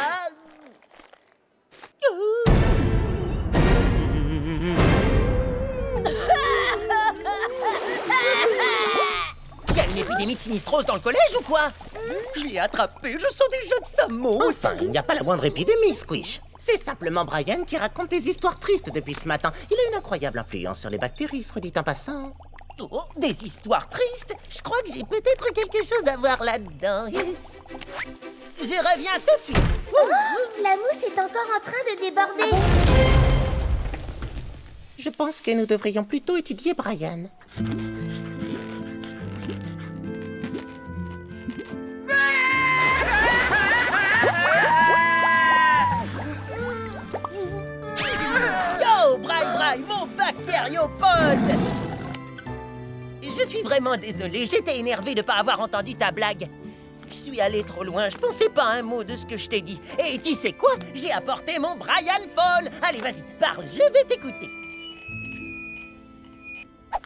Il y a une épidémie de sinistrose dans le collège ou quoi? Je l'ai attrapé, je sens déjà que ça monte. Enfin, il n'y a pas la moindre épidémie, Squish. C'est simplement Brian qui raconte des histoires tristes depuis ce matin. Il a une incroyable influence sur les bactéries, soit dit en passant. Oh, des histoires tristes? Je crois que j'ai peut-être quelque chose à voir là-dedans. Je reviens tout de suite. Oh, la mousse est encore en train de déborder. Je pense que nous devrions plutôt étudier Brian. Yo, Brai, mon bactériopode! Je suis vraiment désolé, j'étais énervé de pas avoir entendu ta blague. Je suis allé trop loin, je pensais pas un mot de ce que je t'ai dit. Et tu sais quoi? J'ai apporté mon Brian Phone. Allez, vas-y, parle, je vais t'écouter. Oh,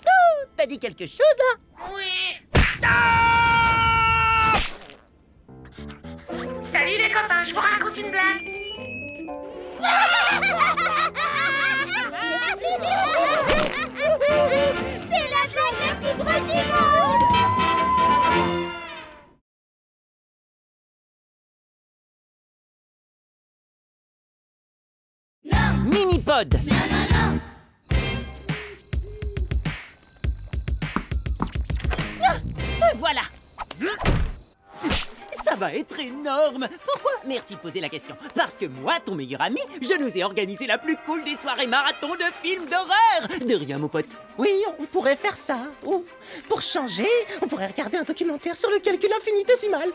t'as dit quelque chose, là? Oui. Ah! Salut les copains, je vous raconte une blague. C'est la blague la plus drôle du monde. Minipod. Ah, te voilà. Ça va être énorme. Pourquoi? Merci de poser la question. Parce que moi, ton meilleur ami, je nous ai organisé la plus cool des soirées marathon de films d'horreur. De rien, mon pote. Oui, on pourrait faire ça. Ou, pour changer, on pourrait regarder un documentaire sur le calcul infinitésimal.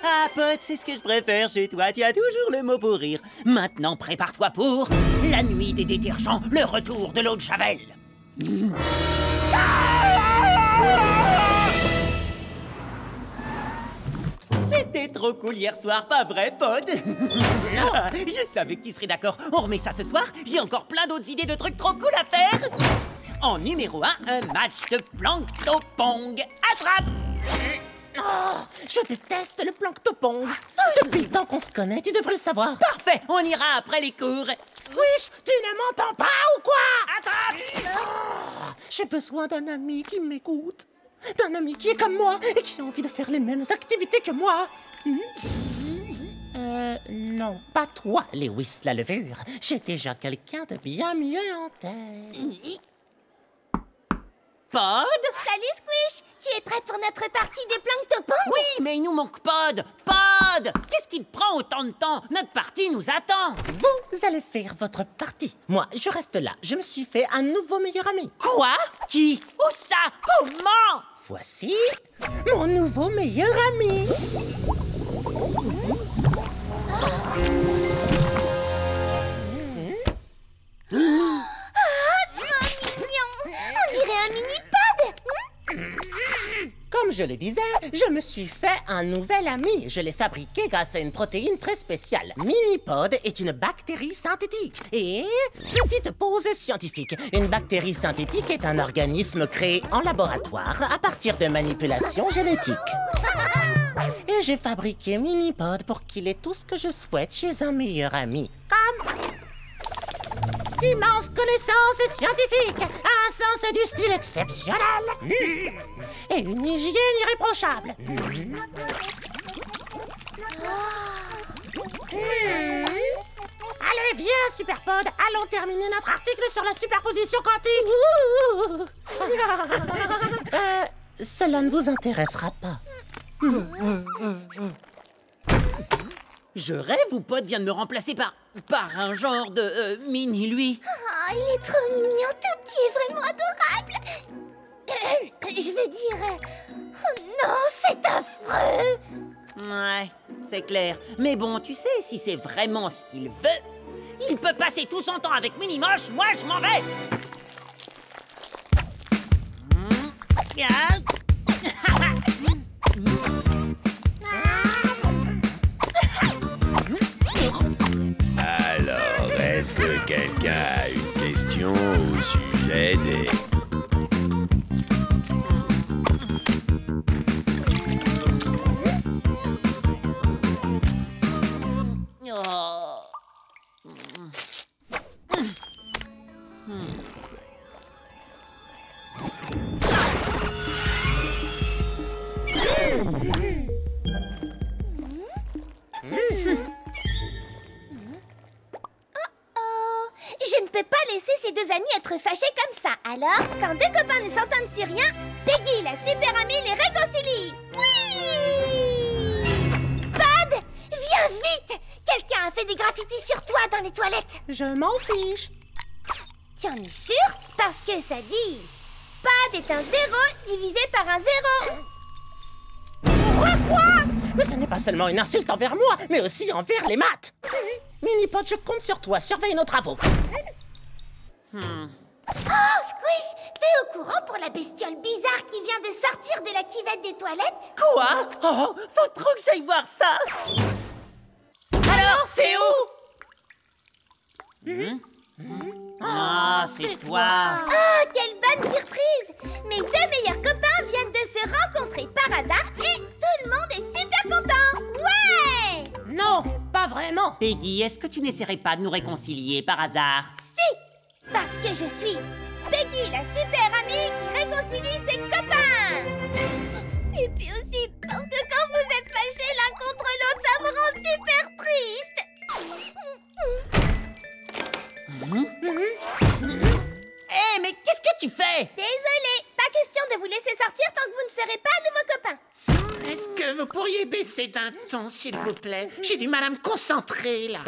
Ah, pote, c'est ce que je préfère chez toi. Tu as toujours le mot pour rire. Maintenant, prépare-toi pour la nuit des détergents, le retour de l'eau de Javel. C'était trop cool hier soir, pas vrai, Pod? Je savais que tu serais d'accord. On remet ça ce soir? J'ai encore plein d'autres idées de trucs trop cool à faire. En numéro 1, un match de planctopong. Attrape! Oh, je déteste le planctopong. Depuis le temps qu'on se connaît, tu devrais le savoir. Parfait, on ira après les cours. Squish, tu ne m'entends pas ou quoi? Attrape! Oh, j'ai besoin d'un ami qui m'écoute. D'un ami qui est comme moi et qui a envie de faire les mêmes activités que moi. Non, pas toi, Lewis la levure. J'ai déjà quelqu'un de bien mieux en tête. Pod? Salut Squish, tu es prête pour notre partie de planctopong? Oui, mais il nous manque Pod. Pod! Qu'est-ce qui te prend autant de temps? Notre partie nous attend. Vous allez faire votre partie. Moi, je reste là. Je me suis fait un nouveau meilleur ami. Quoi? Qui? Où ça? Comment? Voici mon nouveau meilleur ami. Trop mignon. On dirait un mini-pod. Comme je je le disais, je me suis fait un nouvel ami. Je l'ai fabriqué grâce à une protéine très spéciale. Minipod est une bactérie synthétique. Et petite pause scientifique. Une bactérie synthétique est un organisme créé en laboratoire à partir de manipulations génétiques. Et j'ai fabriqué Minipod pour qu'il ait tout ce que je souhaite chez un meilleur ami. Comme immense connaissance scientifique, un sens du style exceptionnel et une hygiène irréprochable. Allez, viens, Superpod, allons terminer notre article sur la superposition quantique. Cela ne vous intéressera pas. Je rêve ou Pod vient de me remplacer par un genre de mini-lui. Oh, il est trop mignon, tout petit et vraiment adorable. Je veux dire... Oh non, c'est affreux. Ouais, c'est clair. Mais bon, tu sais, si c'est vraiment ce qu'il veut, il peut passer tout son temps avec Minimoche, moi je m'en vais. Alors, est-ce que quelqu'un a une question au sujet des... Je ne peux pas laisser ces deux amis être fâchés comme ça. Alors, quand deux copains ne s'entendent sur rien, Peggy, la super amie, les réconcilie. Oui! Pod, viens vite! Quelqu'un a fait des graffitis sur toi dans les toilettes. Je m'en fiche. Tu en es sûr? Parce que ça dit... Pod est un 0 divisé par un 0. Quoi? Mais ce n'est pas seulement une insulte envers moi, mais aussi envers les maths. Minipod, je compte sur toi. Surveille nos travaux. Oh, Squish, t'es au courant pour la bestiole bizarre qui vient de sortir de la cuvette des toilettes? Quoi? Oh, faut trop que j'aille voir ça. Alors, c'est où? Ah, c'est toi. Oh, quelle bonne surprise! Mes deux meilleurs copains viennent de se rencontrer par hasard et tout le monde est super content! Ouais! Non, pas vraiment. Peggy, est-ce que tu n'essaierais pas de nous réconcilier par hasard? Si! Parce que je suis Peggy, la super amie qui réconcilie ses copains! Et puis aussi parce que quand vous êtes fâchés l'un contre l'autre, ça me rend super triste! Hé, mais qu'est-ce que tu fais? Désolée, pas question de vous laisser sortir tant que vous ne serez pas de vos copains. Est-ce que vous pourriez baisser d'un ton, s'il vous plaît? J'ai du mal à me concentrer, là.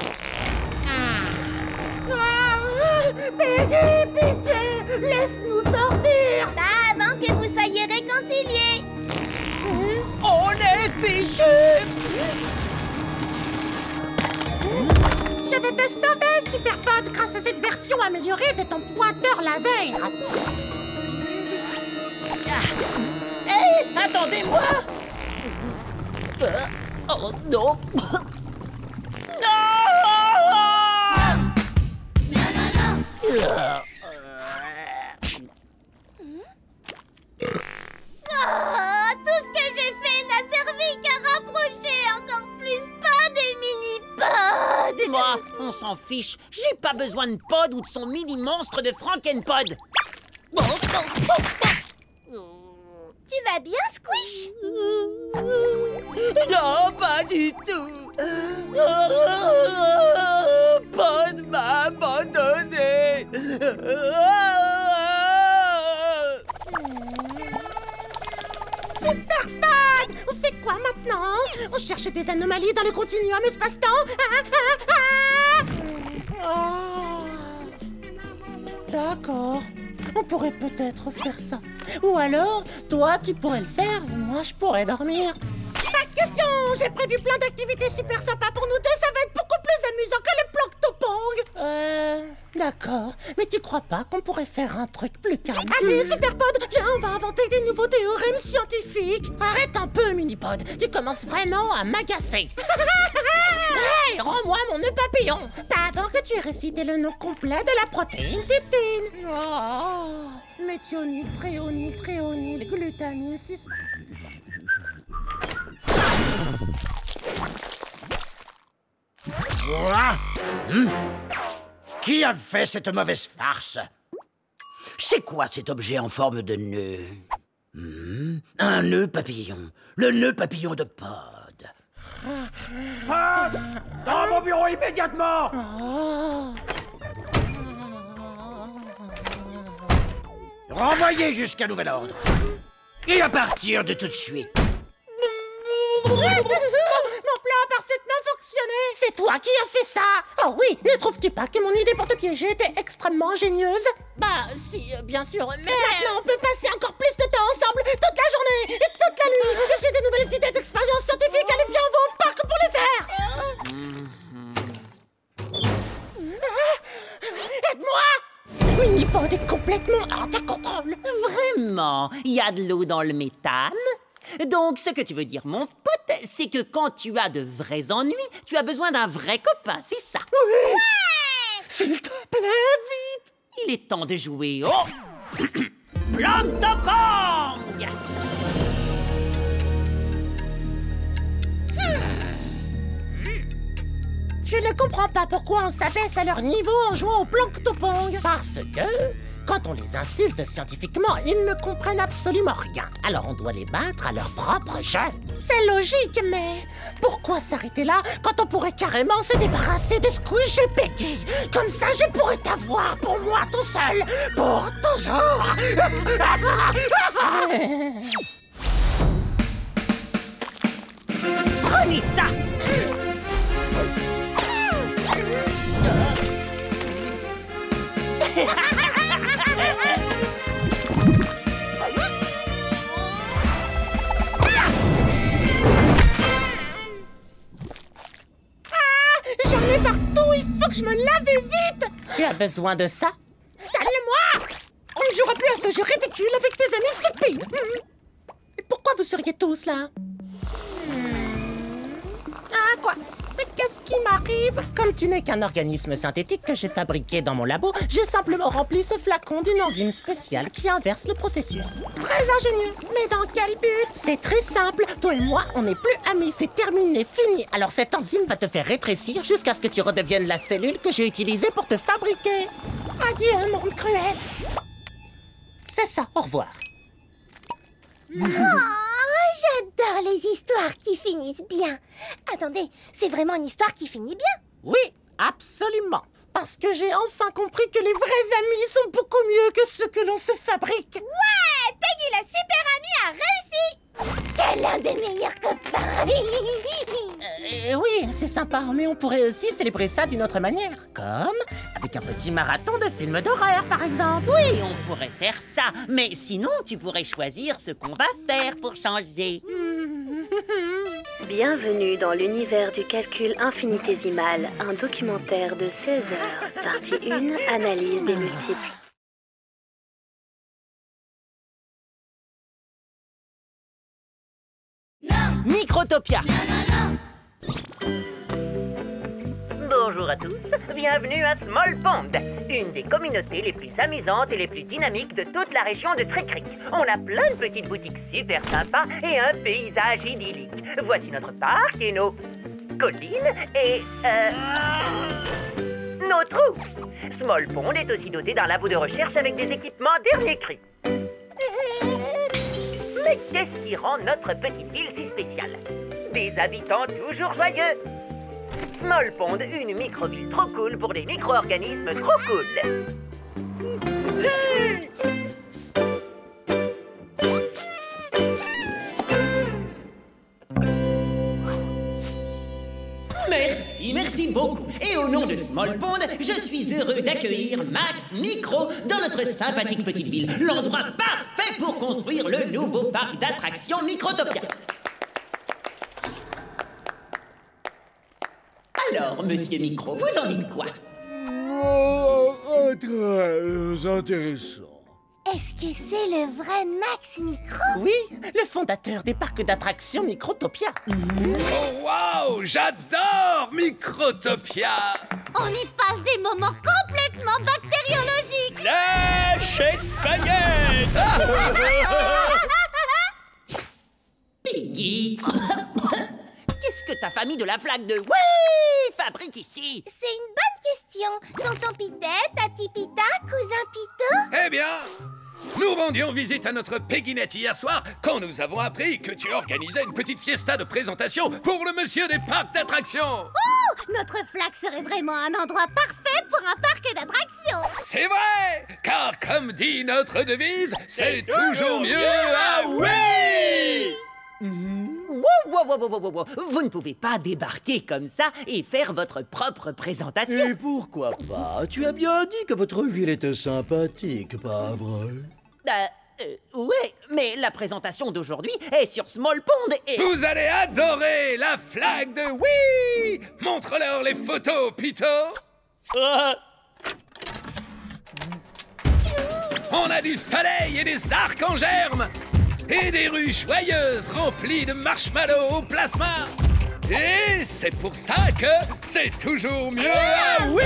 Peggy, pitié, laisse-nous sortir. Pas avant que vous soyez réconciliés. On est fichus! Je vais te sauver, Superpod, grâce à cette version améliorée de ton pointeur laser. Hé, attendez-moi! Oh non! Oh, tout ce que j'ai fait n'a servi qu'à rapprocher encore plus Pod et Minipod. Moi, on s'en fiche. J'ai pas besoin de Pod ou de son mini-monstre de Frankenpod. Tu vas bien, Squish? Non, pas du tout. Pod m'a abandonné. Superpod, on fait quoi maintenant? On cherche des anomalies dans le continuum espace-temps? Oh. D'accord. On pourrait peut-être faire ça. Ou alors, toi, tu pourrais le faire et moi, je pourrais dormir. Pas de question. J'ai prévu plein d'activités super sympas pour nous deux. Ça va être beaucoup plus amusant que le plancton Topong. D'accord. Mais tu crois pas qu'on pourrait faire un truc plus calme? Allez, Superpod, viens, on va inventer des nouveaux théorèmes scientifiques. Arrête un peu, Minipod. Tu commences vraiment à m'agacer. Hey, rends-moi mon nœud papillon. D'abord que tu aies récité le nom complet de la protéine peptine. Oh, méthionine, tréonyle, glutamine, 6... Quoi? Qui a fait cette mauvaise farce? C'est quoi cet objet en forme de nœud? Un nœud papillon. Le nœud papillon de Pod. Dans mon bureau immédiatement! Renvoyez jusqu'à nouvel ordre. Et à partir de tout de suite. Mon plan a parfaitement fonctionné. C'est toi qui as fait ça. Oh oui, ne trouves-tu pas que mon idée pour te piéger était extrêmement ingénieuse? Bah si, bien sûr, mais maintenant on peut passer encore plus de temps ensemble, toute la journée et toute la nuit. J'ai des nouvelles idées d'expériences scientifiques, allez viens, on va au parc pour les faire. Aide-moi! Minipod est complètement hors de contrôle. Vraiment? Il y a de l'eau dans le méthane? Donc, ce que tu veux dire, mon pote, c'est que quand tu as de vrais ennuis, tu as besoin d'un vrai copain, c'est ça? Oui! Ouais! S'il te plaît, vite! Il est temps de jouer au... Bloc Topong! Je ne comprends pas pourquoi on s'abaisse à leur niveau en jouant au Planctopong. Parce que, quand on les insulte scientifiquement, ils ne comprennent absolument rien. Alors on doit les battre à leur propre jeu. C'est logique, mais pourquoi s'arrêter là quand on pourrait carrément se débarrasser de Squish et Peggy? Comme ça, je pourrais t'avoir pour moi tout seul, pour toujours. Prenez ça! J'en ai partout, il faut que je me lave vite. Tu as besoin de ça? Calme-moi! On ne jouera plus à ce jeu ridicule avec tes amis stupides. Et pourquoi vous seriez tous là? Ah, quoi? Mais qu'est-ce qui m'arrive? Comme tu n'es qu'un organisme synthétique que j'ai fabriqué dans mon labo, j'ai simplement rempli ce flacon d'une enzyme spéciale qui inverse le processus. Très ingénieux, mais dans quel but? C'est très simple, toi et moi, on n'est plus amis, c'est terminé, fini. Alors cette enzyme va te faire rétrécir jusqu'à ce que tu redeviennes la cellule que j'ai utilisée pour te fabriquer. Adieu, monde cruel. C'est ça, au revoir. J'adore les histoires qui finissent bien. Attendez, c'est vraiment une histoire qui finit bien? Oui, absolument. Parce que j'ai enfin compris que les vrais amis sont beaucoup mieux que ceux que l'on se fabrique. Ouais, Peggy la super amie a réussi. T'es l'un des meilleurs copains. Oui, c'est sympa, mais on pourrait aussi célébrer ça d'une autre manière. Comme avec un petit marathon de films d'horreur, par exemple. Oui, on pourrait faire ça. Mais sinon, tu pourrais choisir ce qu'on va faire pour changer. Bienvenue dans l'univers du calcul infinitésimal, un documentaire de 16 heures. Partie 1, analyse des multiples. Microtopia. Bonjour à tous, bienvenue à Small Pond, une des communautés les plus amusantes et les plus dynamiques de toute la région de Trick-Crick. On a plein de petites boutiques super sympas et un paysage idyllique. Voici notre parc et nos collines et nos trous. Small Pond est aussi doté d'un labo de recherche avec des équipements dernier cri. Mais qu'est-ce qui rend notre petite ville si spéciale? Des habitants toujours joyeux. Small Pond, une micro-ville trop cool pour des micro-organismes trop cool. Merci beaucoup. Et au nom de Small Pond, je suis heureux d'accueillir Max Micro dans notre sympathique petite ville. L'endroit parfait pour construire le nouveau parc d'attractions Microtopia. Alors, monsieur Micro, vous en dites quoi? Très intéressant. Est-ce que c'est le vrai Max Micro? Oui, le fondateur des parcs d'attractions Microtopia. Oh, waouh, j'adore Microtopia. On y passe des moments complètement bactériologiques. Lâchez de baguette. Piggy. Qu'est-ce que ta famille de la flaque de oui fabrique ici? C'est une bonne question. Tonton Pitet, Tati Pita, cousin Pito. Eh bien, nous rendions visite à notre Pegginette hier soir quand nous avons appris que tu organisais une petite fiesta de présentation pour le monsieur des parcs d'attractions. Oh, notre flaque serait vraiment un endroit parfait pour un parc d'attractions. C'est vrai, car comme dit notre devise, c'est toujours mieux à oui. Wow. Vous ne pouvez pas débarquer comme ça et faire votre propre présentation. Et pourquoi pas? Tu as bien dit que votre ville était sympathique, pas vrai? Ouais, mais la présentation d'aujourd'hui est sur Small Pond et... Vous allez adorer la flag de oui. Montre-leur les photos, Pito. On a du soleil et des arcs en germe. Et des rues joyeuses remplies de marshmallows au plasma. Et c'est pour ça que c'est toujours mieux à oui.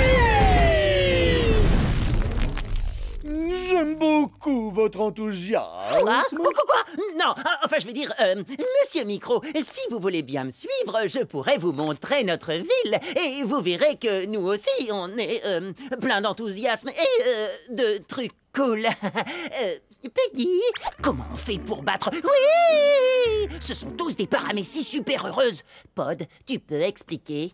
J'aime beaucoup votre enthousiasme. Quoi? Non, enfin je veux dire, Monsieur Micro, si vous voulez bien me suivre, je pourrais vous montrer notre ville et vous verrez que nous aussi, on est plein d'enthousiasme et de trucs cool. Peggy, comment on fait pour battre... Oui! Ce sont tous des paramécies super heureuses. Pod, tu peux expliquer?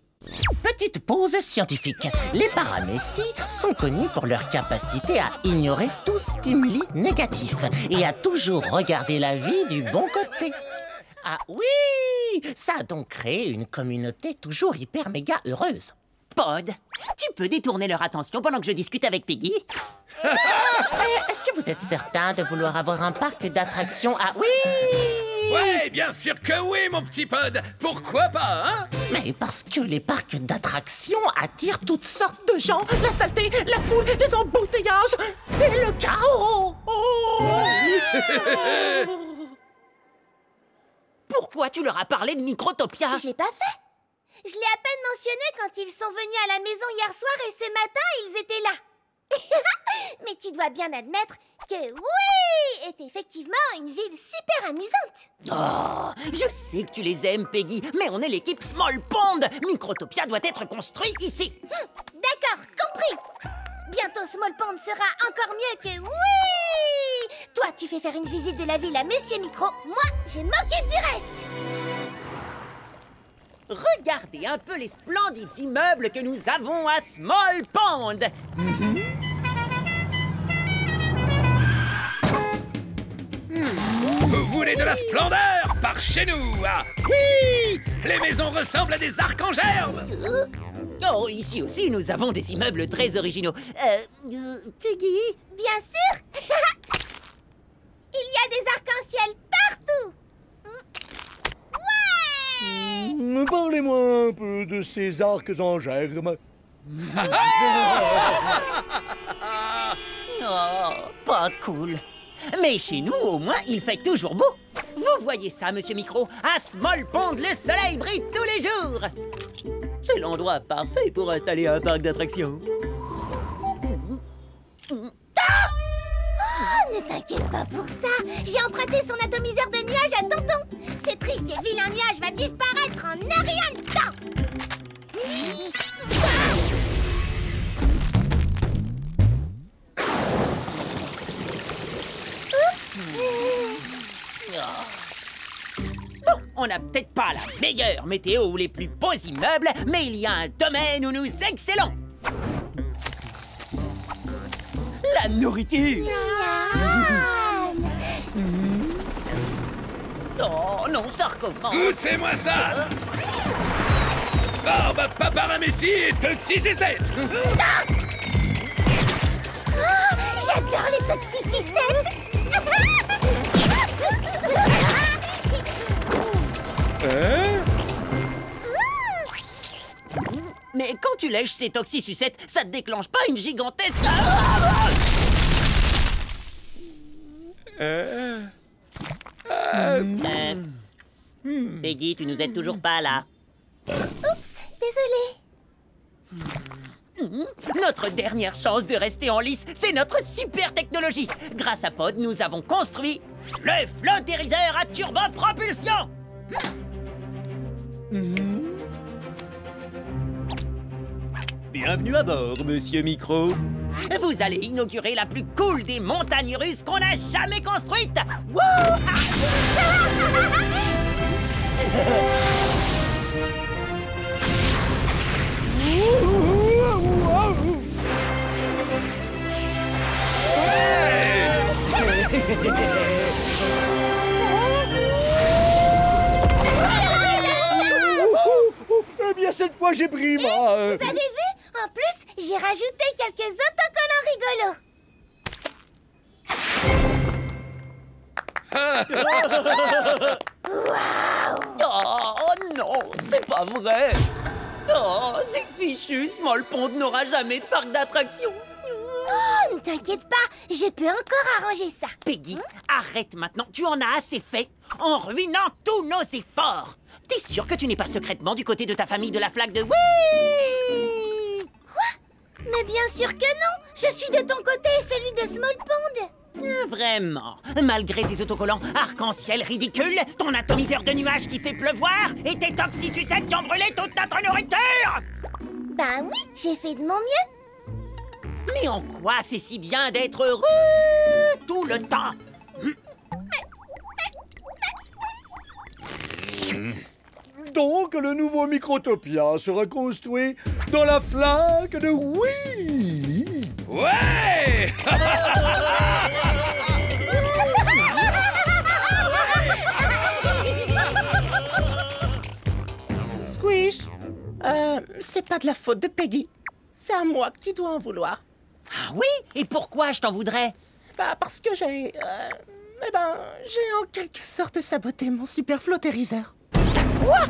Petite pause scientifique. Les paramécies sont connus pour leur capacité à ignorer tout stimuli négatif et à toujours regarder la vie du bon côté. Ah oui! Ça a donc créé une communauté toujours hyper méga heureuse. Pod, tu peux détourner leur attention pendant que je discute avec Peggy? Est-ce que vous êtes certain de vouloir avoir un parc d'attractions à... Oui! Ouais, bien sûr que oui, mon petit Pod. Pourquoi pas, hein? Mais parce que les parcs d'attractions attirent toutes sortes de gens. La saleté, la foule, les embouteillages et le chaos. Pourquoi tu leur as parlé de Microtopia? Je l'ai pas fait. Je l'ai à peine mentionné quand ils sont venus à la maison hier soir et ce matin, ils étaient là. Mais tu dois bien admettre que oui est effectivement une ville super amusante. Oh, je sais que tu les aimes, Peggy, mais on est l'équipe Small Pond. Microtopia doit être construit ici. D'accord, compris. Bientôt Small Pond sera encore mieux que oui. Toi, tu fais faire une visite de la ville à Monsieur Micro. Moi, je m'occupe du reste. Regardez un peu les splendides immeubles que nous avons à Small Pond. Vous voulez de la splendeur? Par chez nous, ah oui! Les maisons ressemblent à des arcs en germe. Oh, ici aussi, nous avons des immeubles très originaux. Peggy? Bien sûr. Il y a des arcs-en-ciel partout. Ouais! Parlez-moi un peu de ces arcs en germe. Oh, pas cool. Mais chez nous, au moins, il fait toujours beau. Vous voyez ça, Monsieur Micro? À Small Pond, le soleil brille tous les jours. C'est l'endroit parfait pour installer un parc d'attractions. Oh, ne t'inquiète pas pour ça. J'ai emprunté son atomiseur de nuages à Tonton. Ce triste et vilain nuage va disparaître en un rien de temps. Bon, on n'a peut-être pas la meilleure météo ou les plus beaux immeubles, mais il y a un domaine où nous excellons. La nourriture. Oh non, ça recommence. Goûtez-moi ça. Barbe à Paparamécie et Toxicicette. J'adore les toxicicettes. Mais quand tu lèches ces toxisucettes, ça te déclenche pas une gigantesque... Peggy, tu nous aides toujours pas, là. Oups, désolée. Notre dernière chance de rester en lice, c'est notre super technologie. Grâce à Pod, nous avons construit le flottériseur à turbopropulsion. Bienvenue à bord, Monsieur Micro. Vous allez inaugurer la plus cool des montagnes russes qu'on a jamais construite. Wouh! Eh bien, cette fois, j'ai pris ma... Vous avez vu? En plus, j'ai rajouté quelques autocollants rigolos. Oh non, c'est pas vrai. Oh, c'est fichu, Small Pond n'aura jamais de parc d'attractions. Oh, ne t'inquiète pas, je peux encore arranger ça. Peggy, arrête maintenant, tu en as assez fait en ruinant tous nos efforts. T'es sûre que tu n'es pas secrètement du côté de ta famille de la flaque de... Oui! Quoi? Mais bien sûr que non. Je suis de ton côté et celui de Small Pond. Vraiment? Malgré tes autocollants arc-en-ciel ridicules, ton atomiseur de nuages qui fait pleuvoir et tes toxisucettes qui ont brûlé toute notre nourriture! Ben oui, j'ai fait de mon mieux. Mais en quoi c'est si bien d'être heureux tout le temps? Donc, le nouveau Microtopia sera construit dans la flaque de oui. Ouais! Squish, c'est pas de la faute de Peggy. C'est à moi que tu dois en vouloir. Ah oui? Et pourquoi je t'en voudrais? Bah, parce que j'ai en quelque sorte saboté mon super flottériseur. Quoi?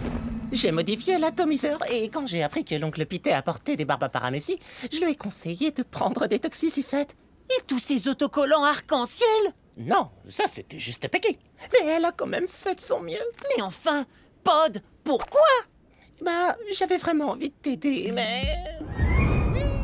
J'ai modifié l'atomiseur et quand j'ai appris que l'oncle Pité apportait des barbaparamécies, je lui ai conseillé de prendre des toxisucettes. Et tous ces autocollants arc-en-ciel? Non, ça c'était juste Peggy. Mais elle a quand même fait de son mieux. Mais enfin, Pod, pourquoi? Bah, j'avais vraiment envie de t'aider, mais...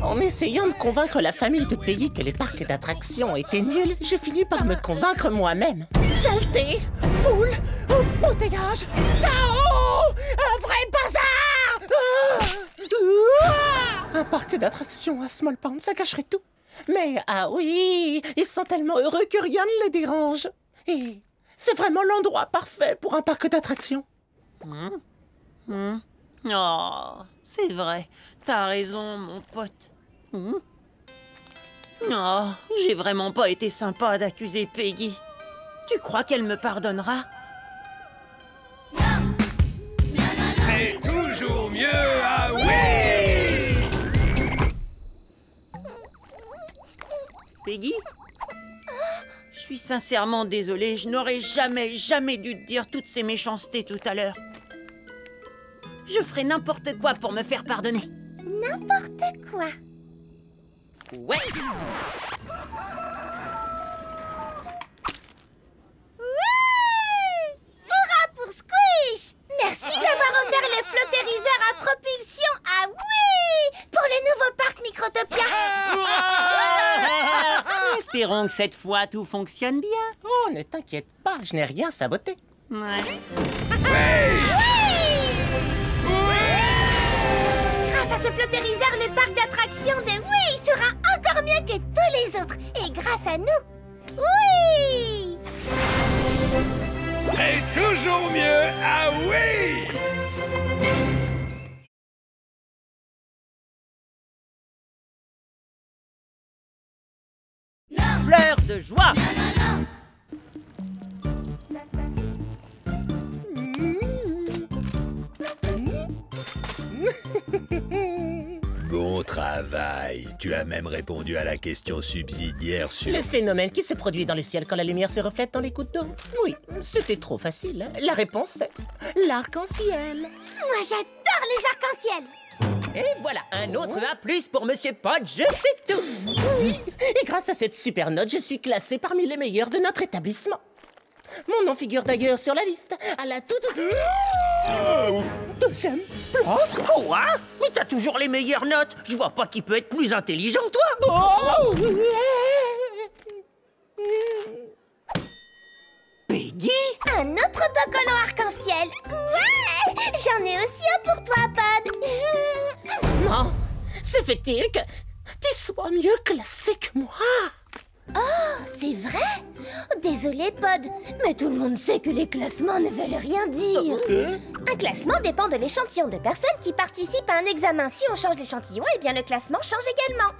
En essayant de convaincre la famille de Peggy que les parcs d'attractions étaient nuls, j'ai fini par me convaincre moi-même. Saleté, foule, embouteillage, chaos, un vrai bazar! Un parc d'attractions à Small Pond, ça cacherait tout. Mais ah oui, ils sont tellement heureux que rien ne les dérange. Et c'est vraiment l'endroit parfait pour un parc d'attractions. Oh, c'est vrai. T'as raison, mon pote. Oh, j'ai vraiment pas été sympa d'accuser Peggy. Tu crois qu'elle me pardonnera? C'est toujours mieux à oui! Peggy? Je suis sincèrement désolée, je n'aurais jamais dû te dire toutes ces méchancetés tout à l'heure. Je ferai n'importe quoi pour me faire pardonner. N'importe quoi. Ouais. Hurrah pour Squish! Merci d'avoir offert le flottériseur à propulsion à oui! Pour le nouveau parc Microtopia. Espérons que cette fois tout fonctionne bien. Oh, ne t'inquiète pas, je n'ai rien saboté. Ouais. Grâce à ce flottériseur, le parc d'attractions de oui sera encore mieux que tous les autres. Et grâce à nous, oui! C'est toujours mieux à oui! Fleur de joie. Bon travail. Tu as même répondu à la question subsidiaire sur... Le phénomène qui se produit dans le ciel quand la lumière se reflète dans les gouttes d'eau. Oui, c'était trop facile. La réponse, c'est l'arc-en-ciel. Moi, j'adore les arcs-en-ciel. Et voilà, un autre A+ pour Monsieur Pod, je sais tout. Oui, et grâce à cette super note, je suis classé parmi les meilleurs de notre établissement. Mon nom figure d'ailleurs sur la liste, à la toute... deuxième place. Quoi? Mais t'as toujours les meilleures notes. Je vois pas qui peut être plus intelligent que toi. Oh. Peggy? Un autre autocollant arc-en-ciel. Ouais! J'en ai aussi un pour toi, Pod. Non, se fait-il que tu sois mieux classé que moi? Oh, c'est vrai? Désolé, Pod, mais tout le monde sait que les classements ne veulent rien dire. Un classement dépend de l'échantillon de personnes qui participent à un examen. Si on change l'échantillon, eh bien le classement change également.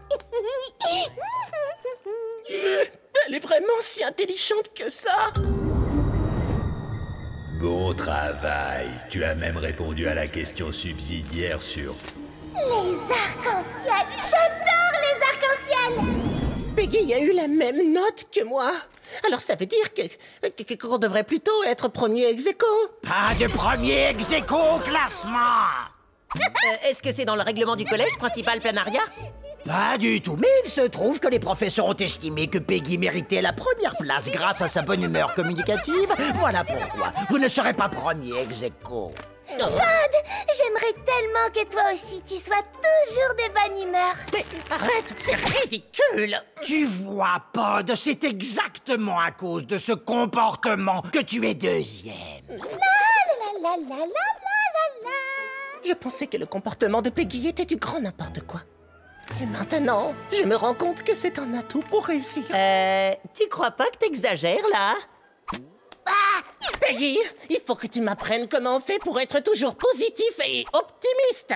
Elle est vraiment si intelligente que ça. Bon travail. Tu as même répondu à la question subsidiaire sur... Les arcs-en-ciel. J'adore les arcs-en-ciel. Peggy a eu la même note que moi. Alors ça veut dire qu'on devrait plutôt être premier ex-aequo. Pas de premier ex-aequo au classement. Est-ce que c'est dans le règlement du collège principal Planaria? Pas du tout, mais il se trouve que les professeurs ont estimé que Peggy méritait la première place grâce à sa bonne humeur communicative. Voilà pourquoi vous ne serez pas premier ex-aequo. Pod, j'aimerais tellement que toi aussi tu sois toujours de bonne humeur. Mais arrête, c'est ridicule. Tu vois, Pod, c'est exactement à cause de ce comportement que tu es deuxième. La la la la la la. Je pensais que le comportement de Peggy était du grand n'importe quoi. Et maintenant, je me rends compte que c'est un atout pour réussir. Tu crois pas que t'exagères, là? Peggy, il faut que tu m'apprennes comment on fait pour être toujours positif et optimiste.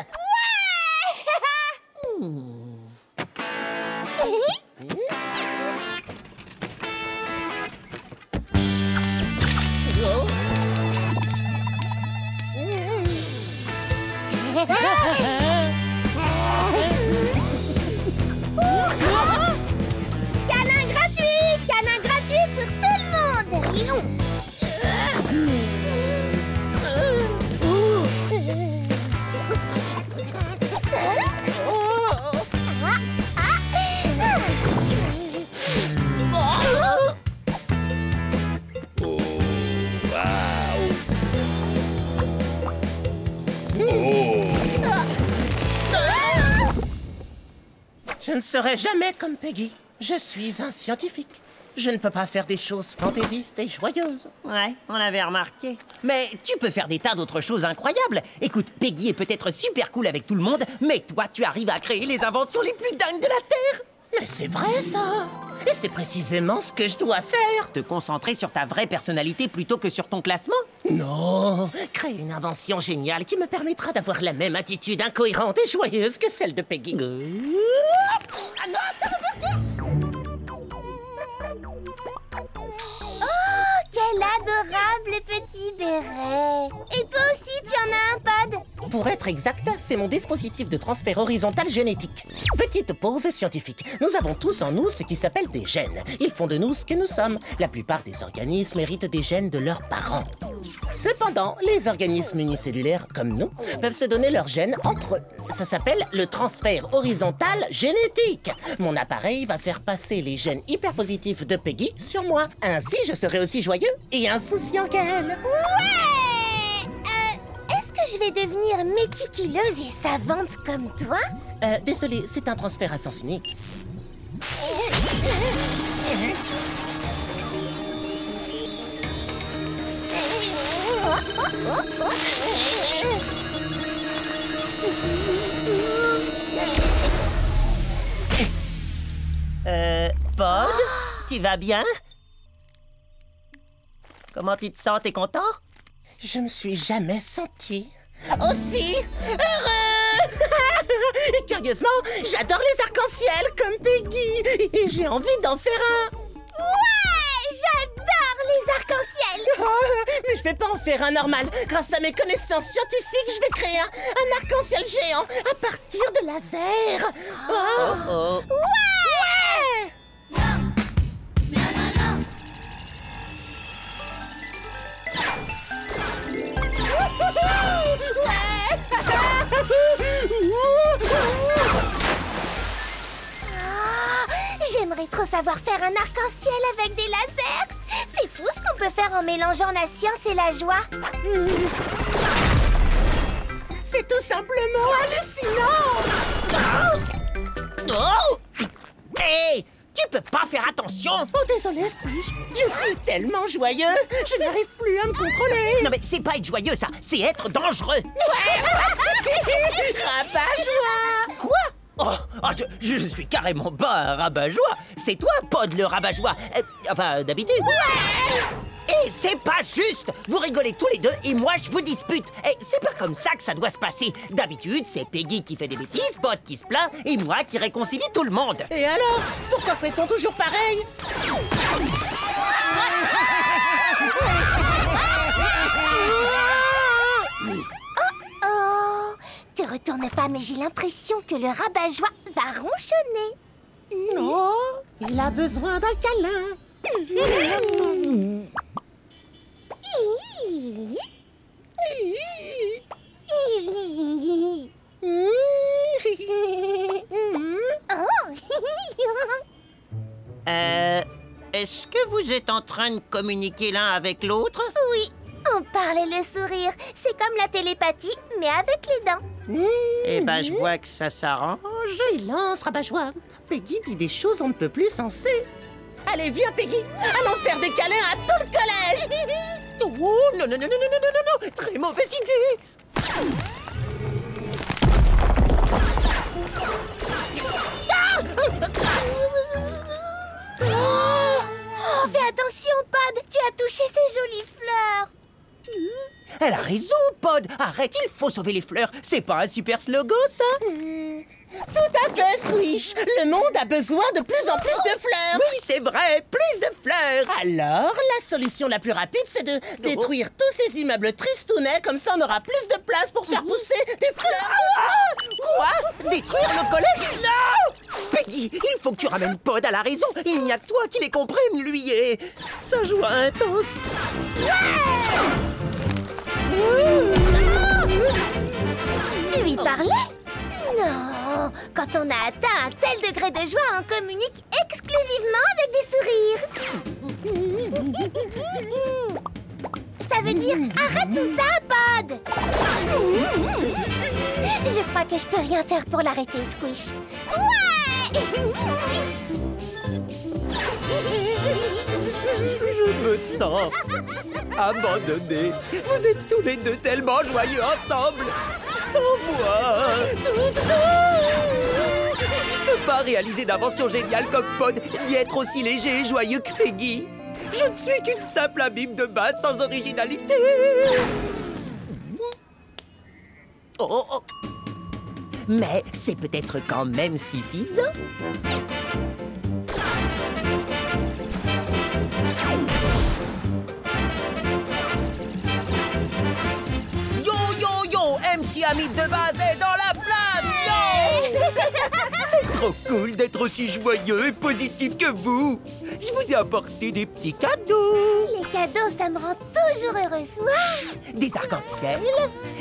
Câlin gratuit pour tout le monde. Oh, waouh! Oh! Je ne serai jamais comme Peggy. Je suis un scientifique. Je ne peux pas faire des choses fantaisistes et joyeuses. Ouais, on l'avait remarqué. Mais tu peux faire des tas d'autres choses incroyables. Écoute, Peggy est peut-être super cool avec tout le monde, mais toi, tu arrives à créer les inventions les plus dingues de la Terre. Mais c'est vrai, ça. Et c'est précisément ce que je dois faire. Te concentrer sur ta vraie personnalité plutôt que sur ton classement? Non, créer une invention géniale qui me permettra d'avoir la même attitude incohérente et joyeuse que celle de Peggy. Ah non, Quel adorable petit béret. Et toi aussi, tu en as un, Pod? Pour être exact, c'est mon dispositif de transfert horizontal génétique. Petite pause scientifique. Nous avons tous en nous ce qui s'appelle des gènes. Ils font de nous ce que nous sommes. La plupart des organismes héritent des gènes de leurs parents. Cependant, les organismes unicellulaires, comme nous, peuvent se donner leurs gènes entre eux. Ça s'appelle le transfert horizontal génétique. Mon appareil va faire passer les gènes hyperpositifs de Peggy sur moi. Ainsi, je serai aussi joyeux et insouciant qu'elle. Ouais! Est-ce que je vais devenir méticuleuse et savante comme toi? Désolé, c'est un transfert à sens unique. Pod, tu vas bien? Comment tu te sens? T'es content? Je me suis jamais senti aussi heureux. Et curieusement, j'adore les arcs-en-ciel comme Peggy. Et j'ai envie d'en faire un. Ouais! J'adore les arcs-en-ciel! Mais je vais pas en faire un normal. Grâce à mes connaissances scientifiques, je vais créer un arc-en-ciel géant à partir de laser. Oh. Ouais! trop savoir faire un arc-en-ciel avec des lasers. C'est fou ce qu'on peut faire en mélangeant la science et la joie. C'est tout simplement hallucinant. Oh! Hé! Tu peux pas faire attention! Oh, désolé, Squish. Je suis tellement joyeux, je n'arrive plus à me contrôler. Non mais c'est pas être joyeux, ça, c'est être dangereux. Rabat-joie. Quoi? Oh, je suis carrément pas un rabat-joie. C'est toi, Pod, le rabat-joie. Enfin, d'habitude. Ouais! Et c'est pas juste. Vous rigolez tous les deux et moi je vous dispute. Et c'est pas comme ça que ça doit se passer. D'habitude, c'est Peggy qui fait des bêtises, Pod qui se plaint et moi qui réconcilie tout le monde. Et alors? Pourquoi fait-on toujours pareil? Oh, te retourne pas, mais j'ai l'impression que le rabat-joie va ronchonner. Non, il a besoin d'un câlin. Est-ce que vous êtes en train de communiquer l'un avec l'autre? Oui, on parle et le sourire. C'est comme la télépathie, mais avec les dents. Eh ben, je vois que ça s'arrange. Silence, rabat-joie. Peggy dit des choses on ne peut plus sensées. Allez, viens, Peggy. Allons faire des câlins à tout le collège. Oh, non, non, non, non, non, non, non, non. Très mauvaise idée. Oh, fais attention, Pod. Tu as touché ces jolies fleurs. Elle a raison, Pod. Arrête, il faut sauver les fleurs. C'est pas un super slogan, ça? Tout à fait, Squish. Le monde a besoin de plus en plus de fleurs. Oui, c'est vrai, plus de fleurs. Alors, la solution la plus rapide, c'est de détruire tous ces immeubles tristounets. Comme ça, on aura plus de place pour faire pousser des fleurs. Quoi? Détruire le collège? Non! Peggy, il faut que tu ramènes Pod à la raison. Il n'y a que toi qui les comprenne, lui, et sa joie intense. Lui parler? Non, quand on a atteint un tel degré de joie, on communique exclusivement avec des sourires. Ça veut dire arrête tout ça, Pod. Je crois que je peux rien faire pour l'arrêter, Squish. Ouais. Je me sens abandonné. Vous êtes tous les deux tellement joyeux ensemble. Sans moi. Je peux pas réaliser d'invention géniale comme Pod, ni être aussi léger et joyeux que Peggy. Je ne suis qu'une simple amibe de base sans originalité. Oh, oh. Mais c'est peut-être quand même suffisant. Yo, yo, yo, MC Amibe de base est dans la place, yo. C'est trop cool d'être aussi joyeux et positif que vous. Je vous ai apporté des petits cadeaux. Les cadeaux, ça me rend toujours heureuse. Ouais. Des arcs-en-ciel,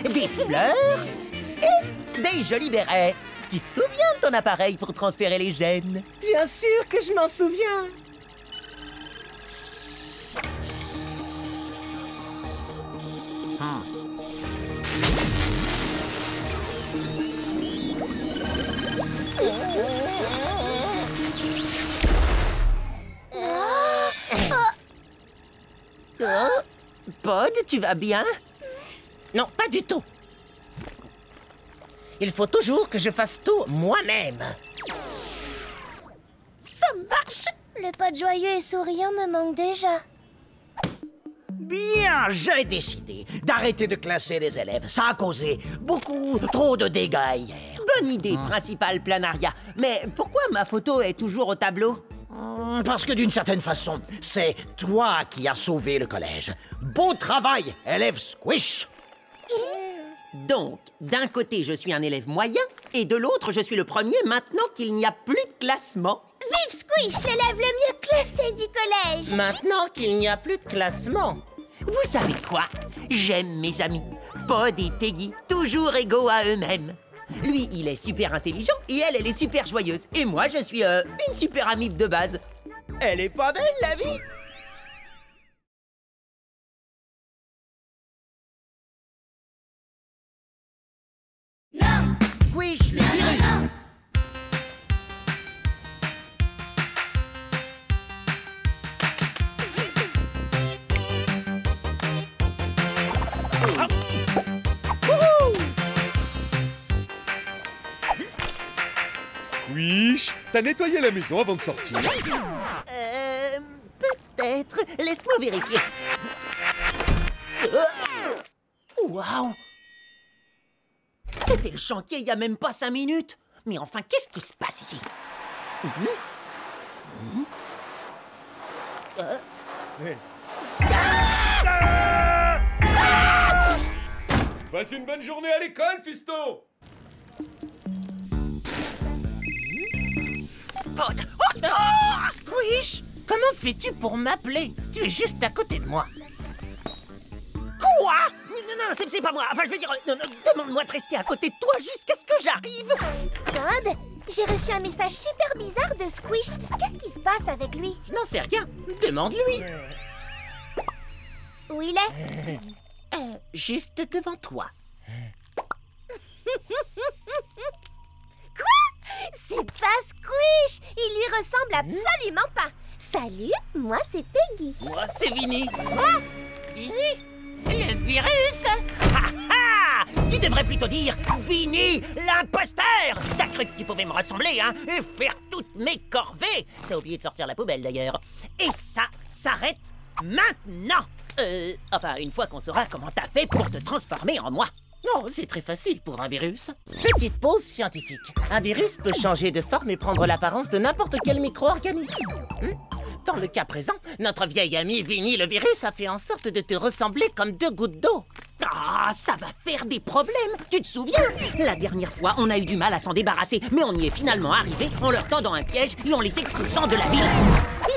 des fleurs et des jolis bérets. Tu te souviens de ton appareil pour transférer les gènes? Bien sûr que je m'en souviens. Oh, Pod, tu vas bien? Non, pas du tout. Il faut toujours que je fasse tout moi-même. Ça marche. Le Pod joyeux et souriant me manque déjà. Bien, j'ai décidé d'arrêter de classer les élèves. Ça a causé beaucoup trop de dégâts hier. Bonne idée, principal planaria. Mais pourquoi ma photo est toujours au tableau? Parce que d'une certaine façon, c'est toi qui as sauvé le collège. Beau travail, élève Squish! Donc, d'un côté, je suis un élève moyen, et de l'autre, je suis le premier maintenant qu'il n'y a plus de classement. Vive Squish, l'élève le mieux classé du collège! Maintenant qu'il n'y a plus de classement. Vous savez quoi? J'aime mes amis, Pod et Peggy, toujours égaux à eux-mêmes. Lui, il est super intelligent et elle est super joyeuse. Et moi, je suis une super amibe de base. Elle est pas belle, la vie? Squish, le virus. Squish, t'as nettoyé la maison avant de sortir? Peut-être. Laisse-moi vérifier. Waouh! C'était le chantier il y a même pas 5 minutes. Mais enfin, qu'est-ce qui se passe ici? Passe une bonne journée à l'école, fiston! Oh, Squish! Comment fais-tu pour m'appeler? Tu es juste à côté de moi. Quoi? Non, c'est pas moi. Enfin, je veux dire, demande-moi de rester à côté de toi jusqu'à ce que j'arrive. Todd, j'ai reçu un message super bizarre de Squish. Qu'est-ce qui se passe avec lui? Je n'en sais rien. Demande-lui. Où il est? Juste devant toi. Quoi? C'est pas Squish! Il lui ressemble absolument pas. Salut, moi c'est Peggy. Moi, c'est Vinny. Quoi? Vinny? Le virus? Tu devrais plutôt dire Vinny, l'imposteur! T'as cru que tu pouvais me ressembler, hein? Et faire toutes mes corvées! T'as oublié de sortir la poubelle, d'ailleurs. Et ça s'arrête maintenant! Enfin, une fois qu'on saura comment t'as fait pour te transformer en moi. Non, c'est très facile pour un virus. Petite pause scientifique. Un virus peut changer de forme et prendre l'apparence de n'importe quel micro-organisme. Dans le cas présent, notre vieil ami Vinny le virus a fait en sorte de te ressembler comme 2 gouttes d'eau. Ah, ça va faire des problèmes. Tu te souviens? La dernière fois, on a eu du mal à s'en débarrasser, mais on y est finalement arrivé en leur tendant un piège et en les expulsant de la ville.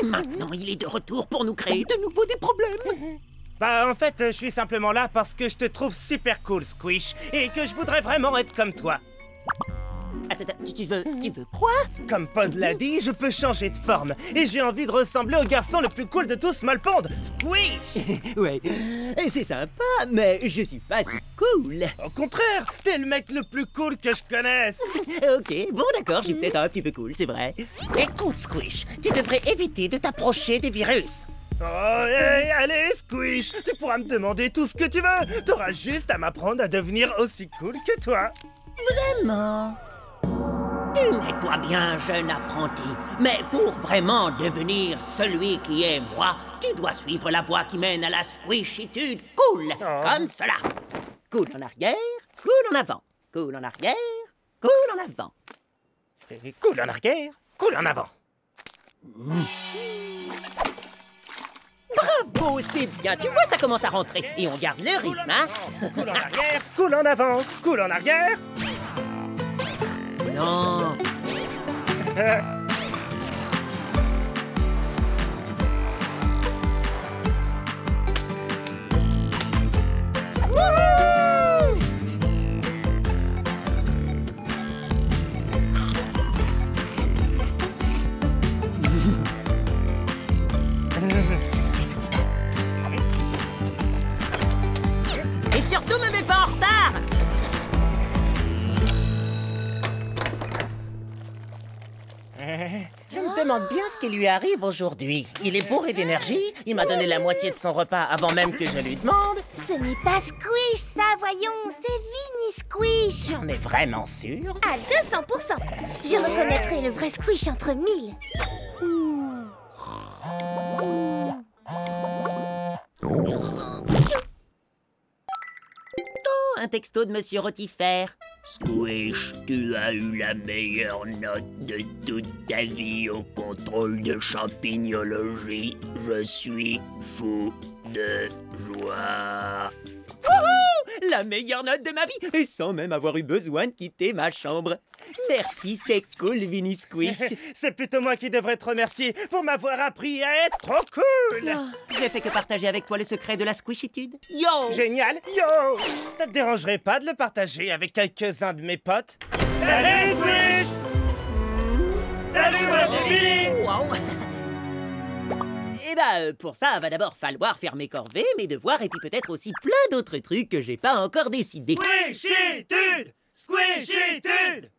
Et maintenant, il est de retour pour nous créer de nouveau des problèmes. Bah en fait, je suis simplement là parce que je te trouve super cool, Squish, et que je voudrais vraiment être comme toi. Attends, tu veux quoi? Comme Pod l'a dit, je peux changer de forme, et j'ai envie de ressembler au garçon le plus cool de tous, Smallpond, Squish. Ouais, c'est sympa, mais je suis pas si cool. Au contraire, t'es le mec le plus cool que je connaisse. Ok, bon d'accord, je suis peut-être un petit peu cool, c'est vrai. Écoute, Squish, tu devrais éviter de t'approcher des virus. Oh, hey, allez, Squish, tu pourras me demander tout ce que tu veux. T'auras juste à m'apprendre à devenir aussi cool que toi. Vraiment? Mets-toi bien, jeune apprenti. Mais pour vraiment devenir celui qui est moi, tu dois suivre la voie qui mène à la squishitude cool. Comme cela. Cool en arrière, cool en avant. Cool en arrière, cool en avant. Et cool en arrière, cool en avant. Bravo, c'est bien. Tu vois, ça commence à rentrer. Et on garde le rythme, hein? Cool en arrière, cool en avant, cool en arrière. Non. Et surtout, me mets pas en retard. Je me demande bien ce qui lui arrive aujourd'hui. Il est bourré d'énergie, il m'a donné la moitié de son repas avant même que je lui demande. Ce n'est pas Squish, ça, voyons. C'est Vinny Squish. Tu en es vraiment sûr? À 200%. Je reconnaîtrai le vrai Squish entre 1000. Oh, un texto de Monsieur Rotifère. Squish, tu as eu la meilleure note de toute ta vie au contrôle de champignologie. Je suis fou de joie. Wouhou! La meilleure note de ma vie, et sans même avoir eu besoin de quitter ma chambre. Merci, c'est cool, Vinny Squish. C'est plutôt moi qui devrais te remercier pour m'avoir appris à être trop cool. J'ai fait que partager avec toi le secret de la squishitude. Yo! Génial. Yo! Ça te dérangerait pas de le partager avec quelques-uns de mes potes? Salut, Squish! Salut, moi c'est Billy! Wow. Eh ben, pour ça, va d'abord falloir faire mes corvées, mes devoirs, et puis peut-être aussi plein d'autres trucs que j'ai pas encore décidé. Squishitude! Squishitude!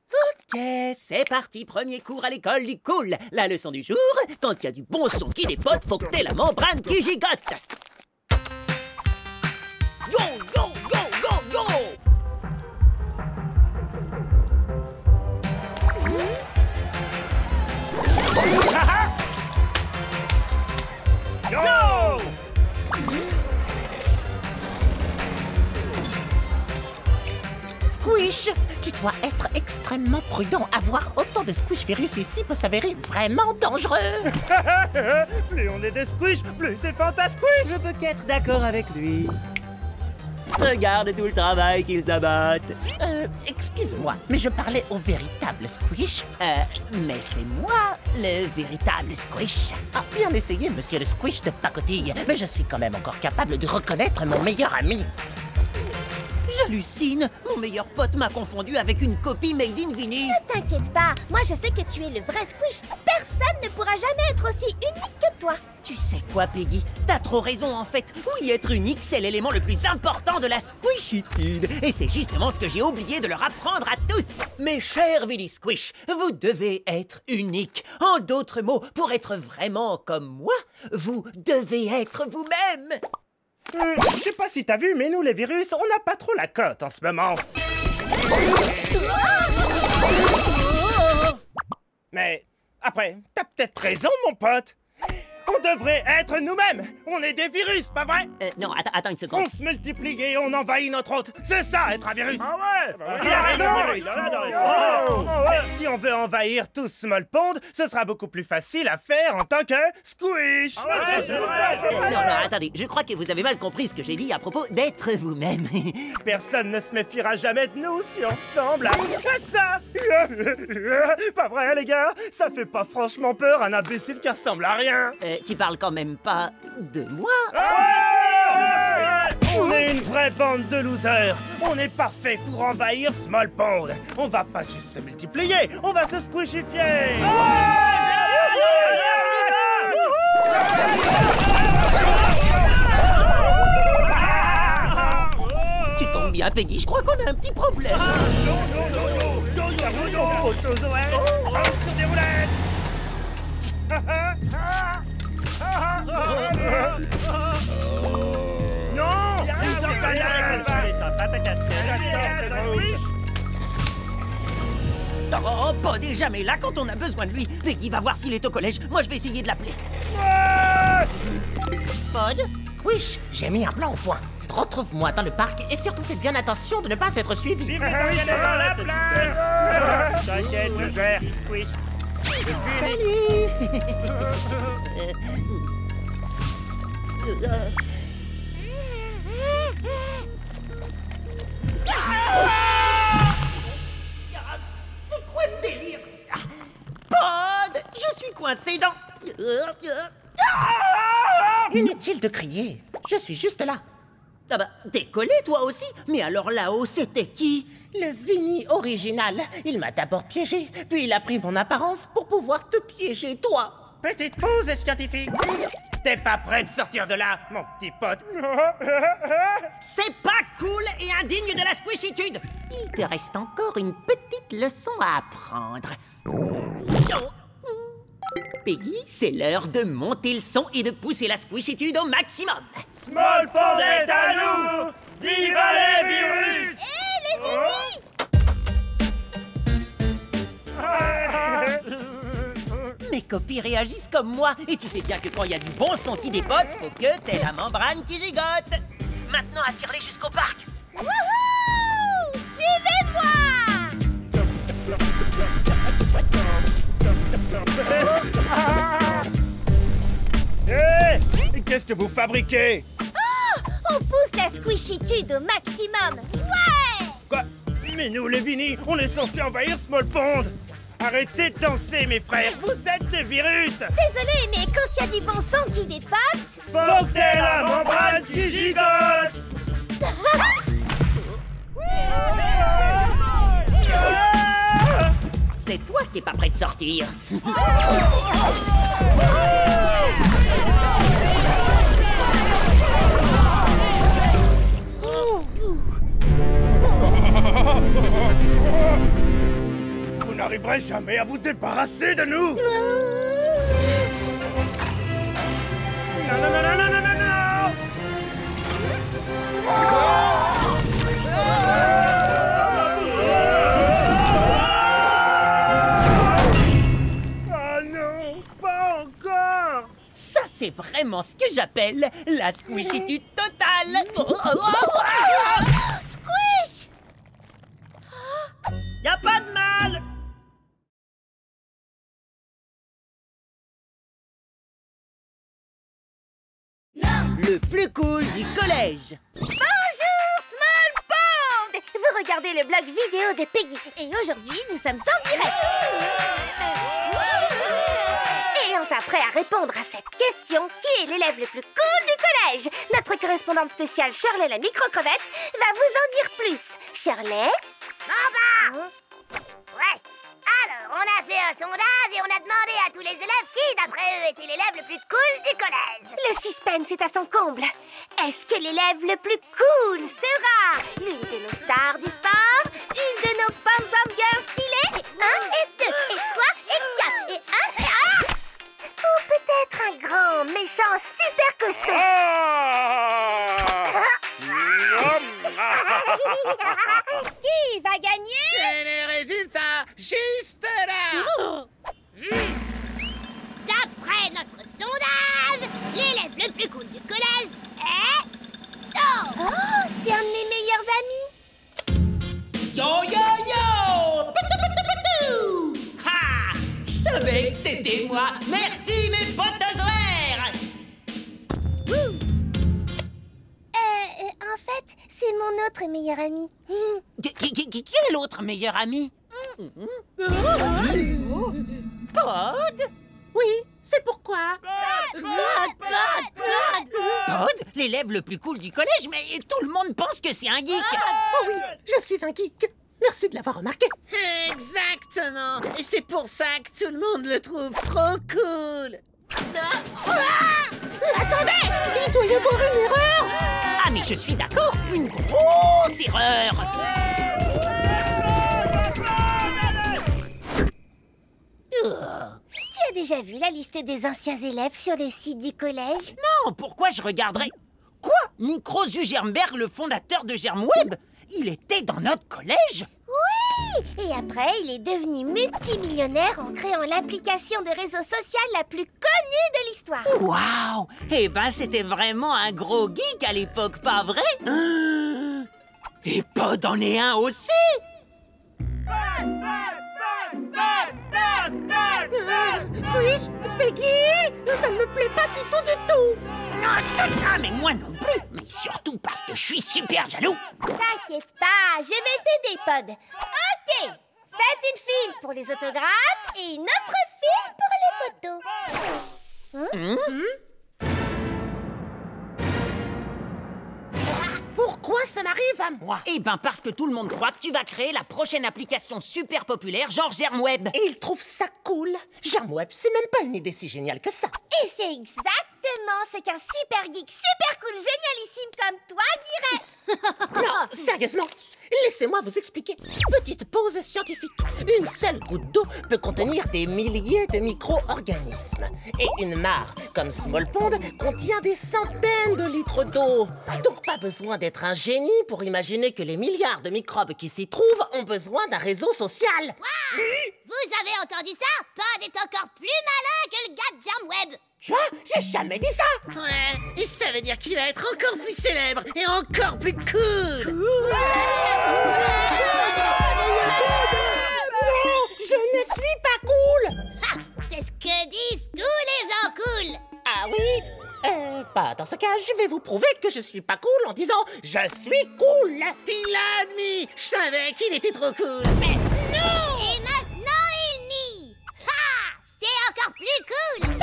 Ok, c'est parti, premier cours à l'école du cool. La leçon du jour, quand il y a du bon son qui dépote, faut que t'aies la membrane qui gigote. Yo, yo, yo, yo, yo! Yo! Squish, tu dois être extrêmement prudent. Avoir autant de squish virus ici peut s'avérer vraiment dangereux. Plus on est des squish, plus c'est fantasquish. Je peux qu'être d'accord avec lui. Regarde tout le travail qu'ils abattent. Excuse-moi, mais je parlais au véritable squish. Mais c'est moi, le véritable squish. Ah, bien essayé, monsieur le squish de pacotille. Mais je suis quand même encore capable de reconnaître mon meilleur ami. J'hallucine. Mon meilleur pote m'a confondu avec une copie made in Vinny. Ne t'inquiète pas, moi je sais que tu es le vrai Squish. Personne ne pourra jamais être aussi unique que toi. Tu sais quoi, Peggy? T'as trop raison, en fait. Oui, être unique, c'est l'élément le plus important de la squishitude. Et c'est justement ce que j'ai oublié de leur apprendre à tous. Mes chers Vinny Squish, vous devez être unique. En d'autres mots, pour être vraiment comme moi, vous devez être vous-même. Je sais pas si t'as vu, mais nous, les virus, on n'a pas trop la cote en ce moment. Mais après, t'as peut-être raison, mon pote. On devrait être nous-mêmes. On est des virus, pas vrai? Non, attends une seconde. On se multiplie et on envahit notre hôte. C'est ça, être un virus. Ah ouais? Il a raison. Si on veut envahir tout Small Pond, ce sera beaucoup plus facile à faire en tant que squish. Non, attendez, je crois que vous avez mal compris ce que j'ai dit à propos d'être vous-même. Personne ne se méfiera jamais de nous si on ressemble à ça. Pas vrai, les gars? Ça fait pas franchement peur un imbécile qui ressemble à rien. Tu parles quand même pas de moi. On est une vraie bande de losers. On est parfait pour envahir Small Pond. On va pas juste se multiplier, on va se squishifier. Tu tombes bien, Peggy, je crois qu'on a un petit problème. Sur des roulettes. Non! Oh, Pod est jamais là quand on a besoin de lui. Peggy va voir s'il est au collège. Moi, je vais essayer de l'appeler. Pod, Squish, j'ai mis un plan au point. Retrouve-moi dans le parc et surtout fais bien attention de ne pas être suivi. T'inquiète, je gère, Squish. Salut. C'est quoi ce délire? Pod, je suis coincé dans... Inutile de crier, je suis juste là. Ah bah, t'es collé toi aussi? Mais alors là-haut, c'était qui? Le Vinny original. Il m'a d'abord piégé, puis il a pris mon apparence pour pouvoir te piéger, toi. Petite pause scientifique. T'es pas prêt de sortir de là, mon petit pote. C'est pas cool et indigne de la squishitude. Il te reste encore une petite leçon à apprendre. Peggy, c'est l'heure de monter le son et de pousser la squishitude au maximum. Small Pond est à nous! Viva les virus! Mes copies réagissent comme moi. Et tu sais bien que quand il y a du bon son qui dépote, faut que t'aies la membrane qui gigote. Maintenant, attire-les jusqu'au parc. Wouhou! Suivez-moi! Hé! Qu'est-ce que vous fabriquez? Oh! On pousse la squishitude au maximum. Ouais! Quoi? Mais nous, les Vinny, on est censé envahir Small Pond. Arrêtez de danser, mes frères, vous êtes des virus. Désolé, mais quand il y a du bon son qui dépote... Faut que t'aies la membrane qui gigote. C'est toi qui es pas prêt de sortir. Vous n'arriverez jamais à vous débarrasser de nous. Non, non, non, non, non, non, non, non. Oh non, pas encore. Ça, c'est vraiment ce que j'appelle la squishitude totale. Squish! Y a pas de mal. Le plus cool du collège. Bonjour, Small Pond! Vous regardez le blog vidéo de Peggy. Et aujourd'hui, nous sommes en direct. Et on s'apprête à répondre à cette question. Qui est l'élève le plus cool du collège? Notre correspondante spéciale, Shirley la micro-crevette, va vous en dire plus. Shirley? Ouais. Alors, on a fait un sondage et on a demandé à tous les élèves qui, d'après eux, était l'élève le plus cool du collège. Le suspense est à son comble. Est-ce que l'élève le plus cool sera l'une de nos stars du sport, une de nos pom-pom girls stylées, et 1 et 2, et 3 et 4, et 1 et 1, ou peut-être un grand, méchant, super costaud? Qui va gagner? C'est les résultats juste là. D'après notre sondage, l'élève le plus cool du collège est... Oh, c'est un de mes meilleurs amis. Yo yo yo! Poutou poutou poutou! Ha! Je savais que c'était moi. Merci mes potozoaires. En fait, c'est mon autre meilleur ami. Qui est l'autre meilleur ami? Pod? Oui, c'est pourquoi. Pod, l'élève le plus cool du collège, mais tout le monde pense que c'est un geek. Oh oui, je suis un geek. Merci de l'avoir remarqué. Exactement. Et c'est pour ça que tout le monde le trouve trop cool. Attendez! Il doit y avoir une erreur. Ah mais je suis d'accord, une grosse erreur. Tu as déjà vu la liste des anciens élèves sur le site du collège? Non, pourquoi je regarderais? Quoi? Micro Zugerberg, le fondateur de GermWeb? Il était dans notre collège? Oui! Et après, il est devenu multimillionnaire en créant l'application de réseau social la plus connue de l'histoire. Waouh! Eh ben, c'était vraiment un gros geek à l'époque, pas vrai? Et Pod en est un aussi! Squish, Peggy, ça ne me plaît pas du tout. Ah, mais moi non plus! Mais surtout parce que je suis super jaloux! T'inquiète pas, je vais t'aider, Pod. Ok! Faites une file pour les autographes et une autre file pour les photos. Pourquoi ça m'arrive à moi? Eh ben parce que tout le monde croit que tu vas créer la prochaine application super populaire genre GermWeb. Et ils trouvent ça cool. GermWeb, c'est même pas une idée si géniale que ça. Et c'est exactement ce qu'un super geek super cool génialissime comme toi dirait. Non, sérieusement, laissez-moi vous expliquer. Petite pause scientifique. Une seule goutte d'eau peut contenir des milliers de micro-organismes. Et une mare, comme Small Pond, contient des centaines de litres d'eau. Donc pas besoin d'être un génie pour imaginer que les milliards de microbes qui s'y trouvent ont besoin d'un réseau social. Wow! Vous avez entendu ça? Pod est encore plus malin que le gars de GermWeb. Quoi? J'ai jamais dit ça! Ouais, et ça veut dire qu'il va être encore plus célèbre et encore plus cool! Non, je ne suis pas cool! Ha! C'est ce que disent tous les gens cool. Ah oui? Pas dans ce cas, je vais vous prouver que je suis pas cool en disant « Je suis cool ». Il l'a admis. Je savais qu'il était trop cool. Mais Non! Et maintenant, il nie. Ha! C'est encore plus cool.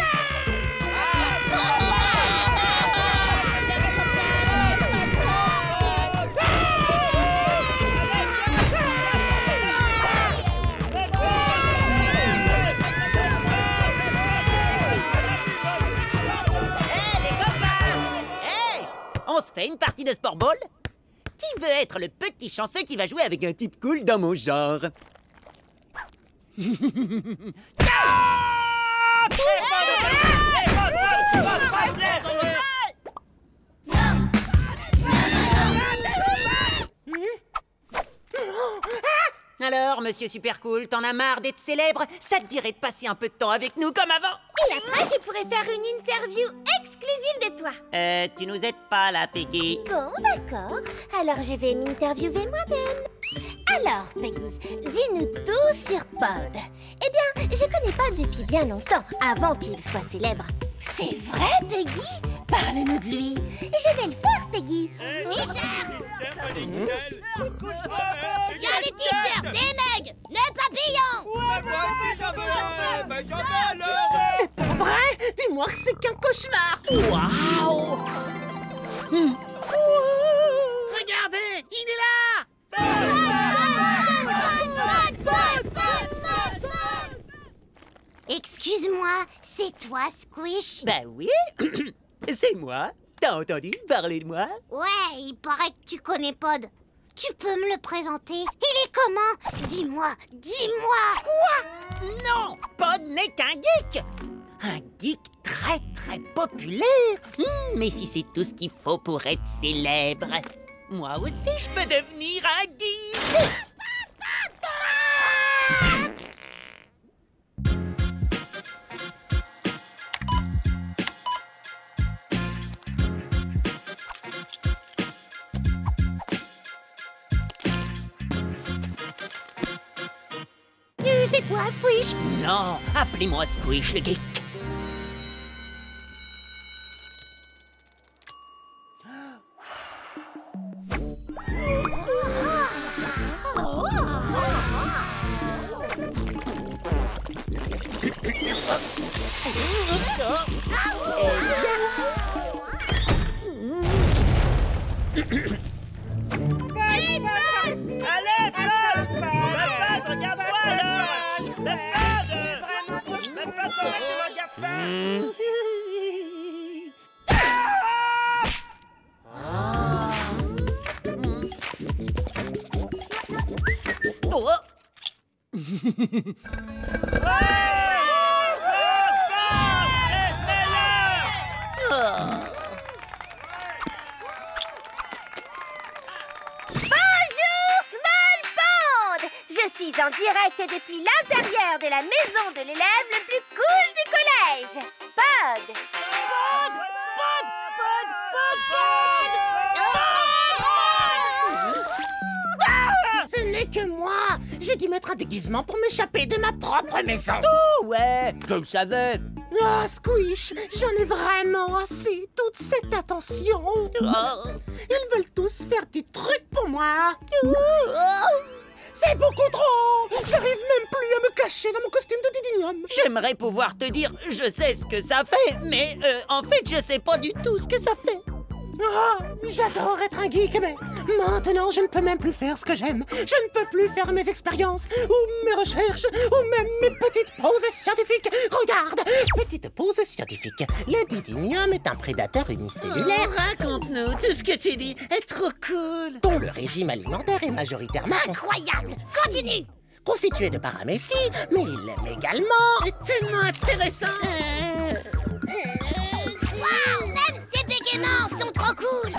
On se fait une partie de sport ball? Qui veut être le petit chanceux qui va jouer avec un type cool dans mon genre? Alors, monsieur super cool, t'en as marre d'être célèbre? Ça te dirait de passer un peu de temps avec nous comme avant? Et après, je pourrais faire une interview exclusive de toi. Tu nous aides pas là, Peggy. Bon, d'accord. Alors, je vais m'interviewer moi-même. Alors, Peggy, dis-nous tout sur Pod. Eh bien, je connais Pod depuis bien longtemps, avant qu'il soit célèbre. C'est vrai, Peggy? Parle-nous de lui. Je vais le faire, Peggy. T-shirt! Il y a les t-shirts, des mugs, le papillon! C'est pas vrai? Dis-moi que c'est qu'un cauchemar. Waouh! regardez, il est là. Excuse-moi, c'est toi, Squish? Bah oui, c'est moi. T'as entendu parler de moi? Ouais, il paraît que tu connais Pod. Tu peux me le présenter? Il est comment? Dis-moi, dis-moi! Quoi? Non, Pod n'est qu'un geek. Un geek très très populaire. Mais si c'est tout ce qu'il faut pour être célèbre, moi aussi je peux devenir un geek. C'est toi, Squish? Non, appelez-moi Squish le geek. En direct depuis l'intérieur de la maison de l'élève le plus cool du collège, Pod. Ce n'est que moi. J'ai dû mettre un déguisement pour m'échapper de ma propre maison. Oh ouais, je le savais. Ah, Squish, j'en ai vraiment assez. Toute cette attention. Ils veulent tous faire des trucs pour moi. C'est beaucoup trop. J'arrive même plus à me cacher dans mon costume de Didinium. J'aimerais pouvoir te dire je sais ce que ça fait, mais en fait je sais pas du tout ce que ça fait. Ah, j'adore être un geek, mais maintenant je ne peux même plus faire ce que j'aime. Je ne peux plus faire mes expériences, ou mes recherches, ou même mes petites pauses scientifiques. Regarde, petite pause scientifique. Le Didinium est un prédateur unicellulaire. Raconte-nous, tout ce que tu dis est trop cool. Dont le régime alimentaire est majoritairement Incroyable! Continue! constitué de paramécie, mais il aime également... Tellement intéressant. Waouh! Même ses bégaiements sont trop cool!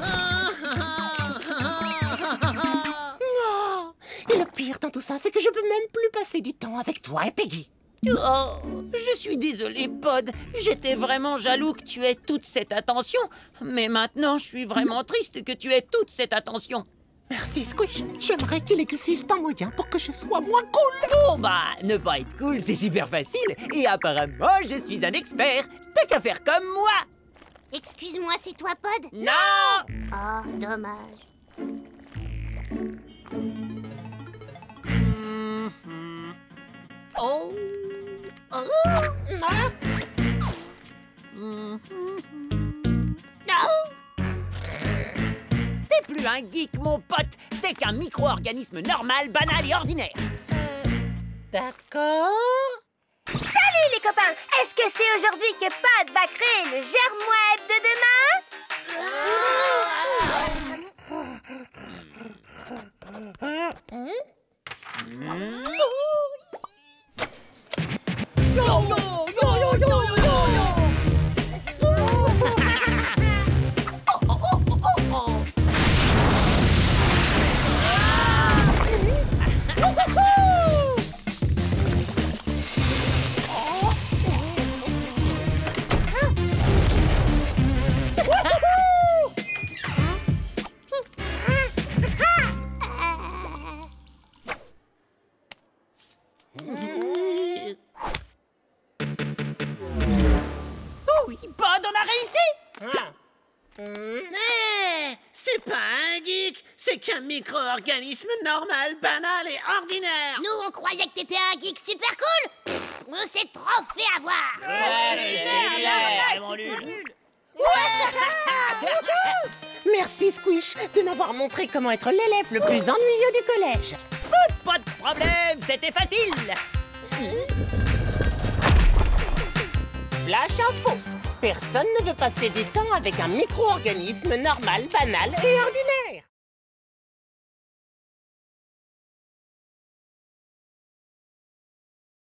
Non. Et le pire dans tout ça, c'est que je peux même plus passer du temps avec toi et Peggy. Oh, je suis désolé, Pod. J'étais vraiment jaloux que tu aies toute cette attention. Mais maintenant, je suis vraiment triste que tu aies toute cette attention. Merci, Squish. J'aimerais qu'il existe un moyen pour que je sois moins cool. Oh bah, ne pas être cool, c'est super facile. Et apparemment, je suis un expert. T'as qu'à faire comme moi. Excuse-moi, c'est toi, Pod? Non! Oh, dommage. Oh! T'es plus un geek, mon pote. T'es qu'un micro-organisme normal, banal et ordinaire. D'accord. Salut les copains! Est-ce que c'est aujourd'hui que Pod va créer le germe web de demain? Oui, Pod, on a réussi! C'est pas un geek, c'est qu'un micro-organisme normal, banal et ordinaire. Nous, on croyait que t'étais un geek super cool. On s'est trop fait avoir. Merci Squish de m'avoir montré comment être l'élève le plus ennuyeux du collège. Pas de problème, c'était facile! Flash info. Personne ne veut passer du temps avec un micro-organisme normal, banal et ordinaire.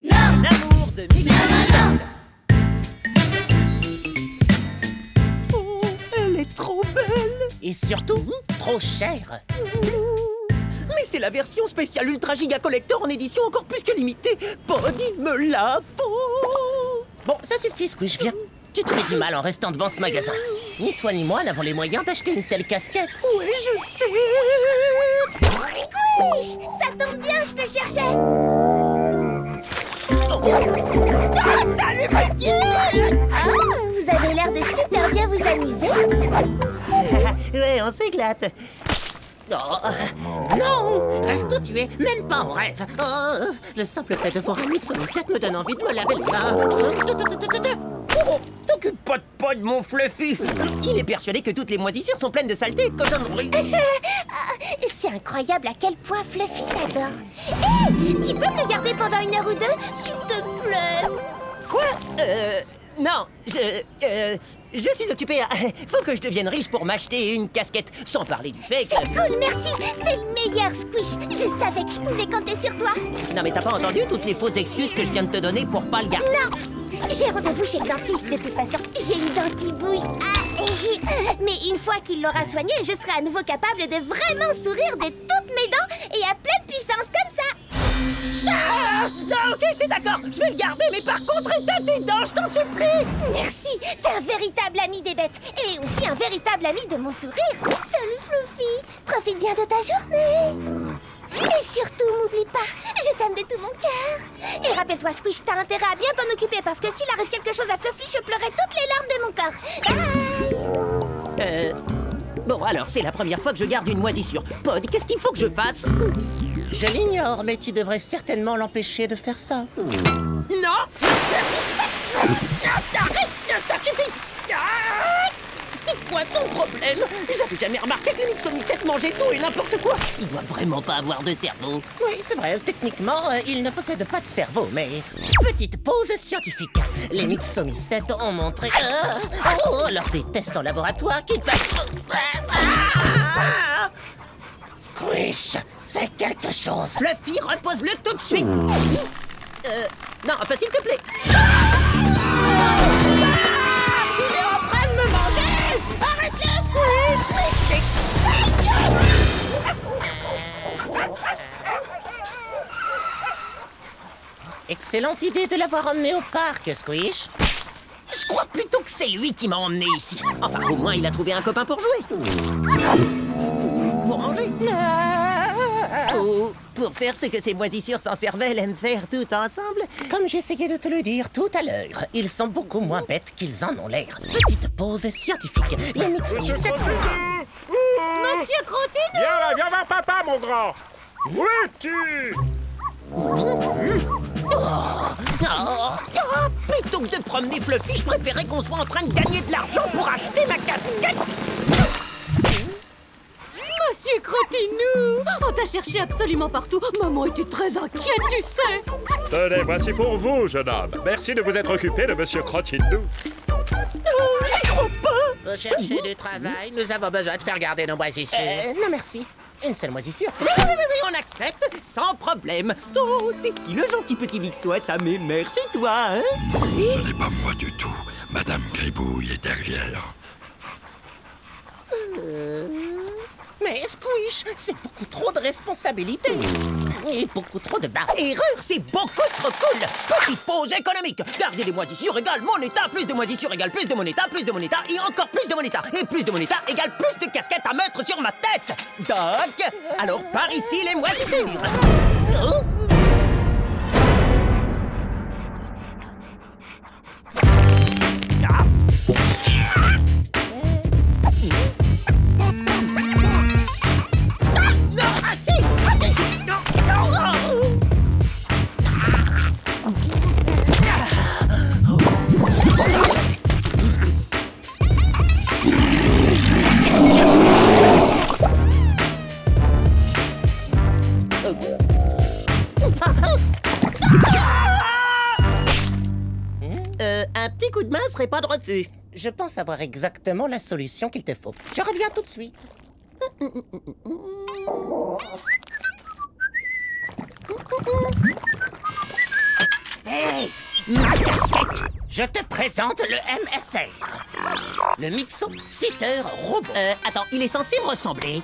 L'amour de Micro-Miss. Oh, elle est trop belle! Et surtout, trop chère. Mais c'est la version spéciale Ultra Giga Collector en édition encore plus que limitée. Pod, il me la faut! Bon, ça suffit, Squish, viens. Tu te fais du mal en restant devant ce magasin. Ni toi ni moi n'avons les moyens d'acheter une telle casquette. Oui, je sais. Squish! Ça tombe bien, je te cherchais. Salut, Peggy! Vous avez l'air de super bien vous amuser. Ouais, on s'éclate. Non, reste où tu es, même pas en rêve. Oh, le simple fait de voir un Mixomicette me donne envie de me laver les mains. T'occupe pas de Pod, mon Fluffy. Il est persuadé que toutes les moisissures sont pleines de saleté, cochonnerie. C'est incroyable à quel point Fluffy t'adore. Hé, tu peux me le garder pendant 1 heure ou 2, s'il te plaît? Quoi? Non, je suis occupé à... Faut que je devienne riche pour m'acheter une casquette, sans parler du fait que... C'est cool, merci. T'es le meilleur, Squish. Je savais que je pouvais compter sur toi. Non, mais t'as pas entendu toutes les fausses excuses que je viens de te donner pour pas le garder? Non, j'ai rendez-vous chez le dentiste de toute façon. J'ai une dent qui bouge. Mais une fois qu'il l'aura soignée, je serai à nouveau capable de vraiment sourire de toutes mes dents et à pleine puissance comme ça. Non, ok, c'est d'accord, je vais le garder, mais par contre, éteins tes dents, je t'en supplie. Merci, t'es un véritable ami des bêtes et aussi un véritable ami de mon sourire. Salut Fluffy, profite bien de ta journée. Et surtout, m'oublie pas, je t'aime de tout mon cœur. Et rappelle-toi, Squish, t'as intérêt à bien t'en occuper parce que s'il arrive quelque chose à Fluffy, je pleurerai toutes les larmes de mon corps. Bye. Bon, alors, c'est la première fois que je garde une moisissure. Pod, qu'est-ce qu'il faut que je fasse? Je l'ignore, mais tu devrais certainement l'empêcher de faire ça. Non! Arrête! Ça suffit! C'est quoi son problème? J'avais jamais remarqué que le Mixomicette mangeait tout et n'importe quoi. Il doit vraiment pas avoir de cerveau. Oui, c'est vrai, techniquement, il ne possède pas de cerveau, mais... Petite pause scientifique. Les Mixomicette ont montré, lors des tests en laboratoire, qu'ils peuvent... Squish, fais quelque chose. Fluffy, repose-le tout de suite. Non, enfin, s'il te plaît. Il est en train de me manger. Arrête-le, Squish. Excellente idée de l'avoir emmené au parc, Squish. Je crois plutôt que c'est lui qui m'a emmené ici. Enfin, au moins, il a trouvé un copain pour jouer. Pour manger. pour faire ce que ces moisissures sans cervelle aiment faire tout ensemble. Comme j'essayais de te le dire tout à l'heure, ils sont beaucoup moins bêtes qu'ils en ont l'air. Petite pause scientifique. Les mixos, c'est... Monsieur Crottine! Viens là, papa, mon grand. Où es-tu? Plutôt que de promener Fluffy, je préférais qu'on soit en train de gagner de l'argent pour acheter ma casquette. Monsieur Crottinou, on t'a cherché absolument partout. Maman était très inquiète, tu sais. Tenez, voici pour vous, jeune homme. Merci de vous être occupé de Monsieur Crottinou. J'y crois pas. Vous cherchez du travail? Nous avons besoin de faire garder nos moisissures. Non, merci. Une seule moisissure, c'est... Oui, on accepte, sans problème. Oh, c'est qui le gentil petit mixois, ça m'émerveille, c'est toi, hein? Ce n'est pas moi du tout. Madame Gribouille est derrière. Mais Squish, c'est beaucoup trop de responsabilités. Et beaucoup trop de barres. Erreur, c'est beaucoup trop cool. Petite pause économique. Garder des moisissures égale monéta, plus de moisissures égale plus de monéta et encore plus de monéta. Et plus de monéta égale plus de casquettes à mettre sur ma tête. Doc, alors par ici les moisissures. Oh. Un petit coup de main serait pas de refus. Je pense avoir exactement la solution qu'il te faut. Je reviens tout de suite. Hey, ma casquette! Je te présente le MSR. Le Mixo-Sitter Robot. Attends, il est censé me ressembler.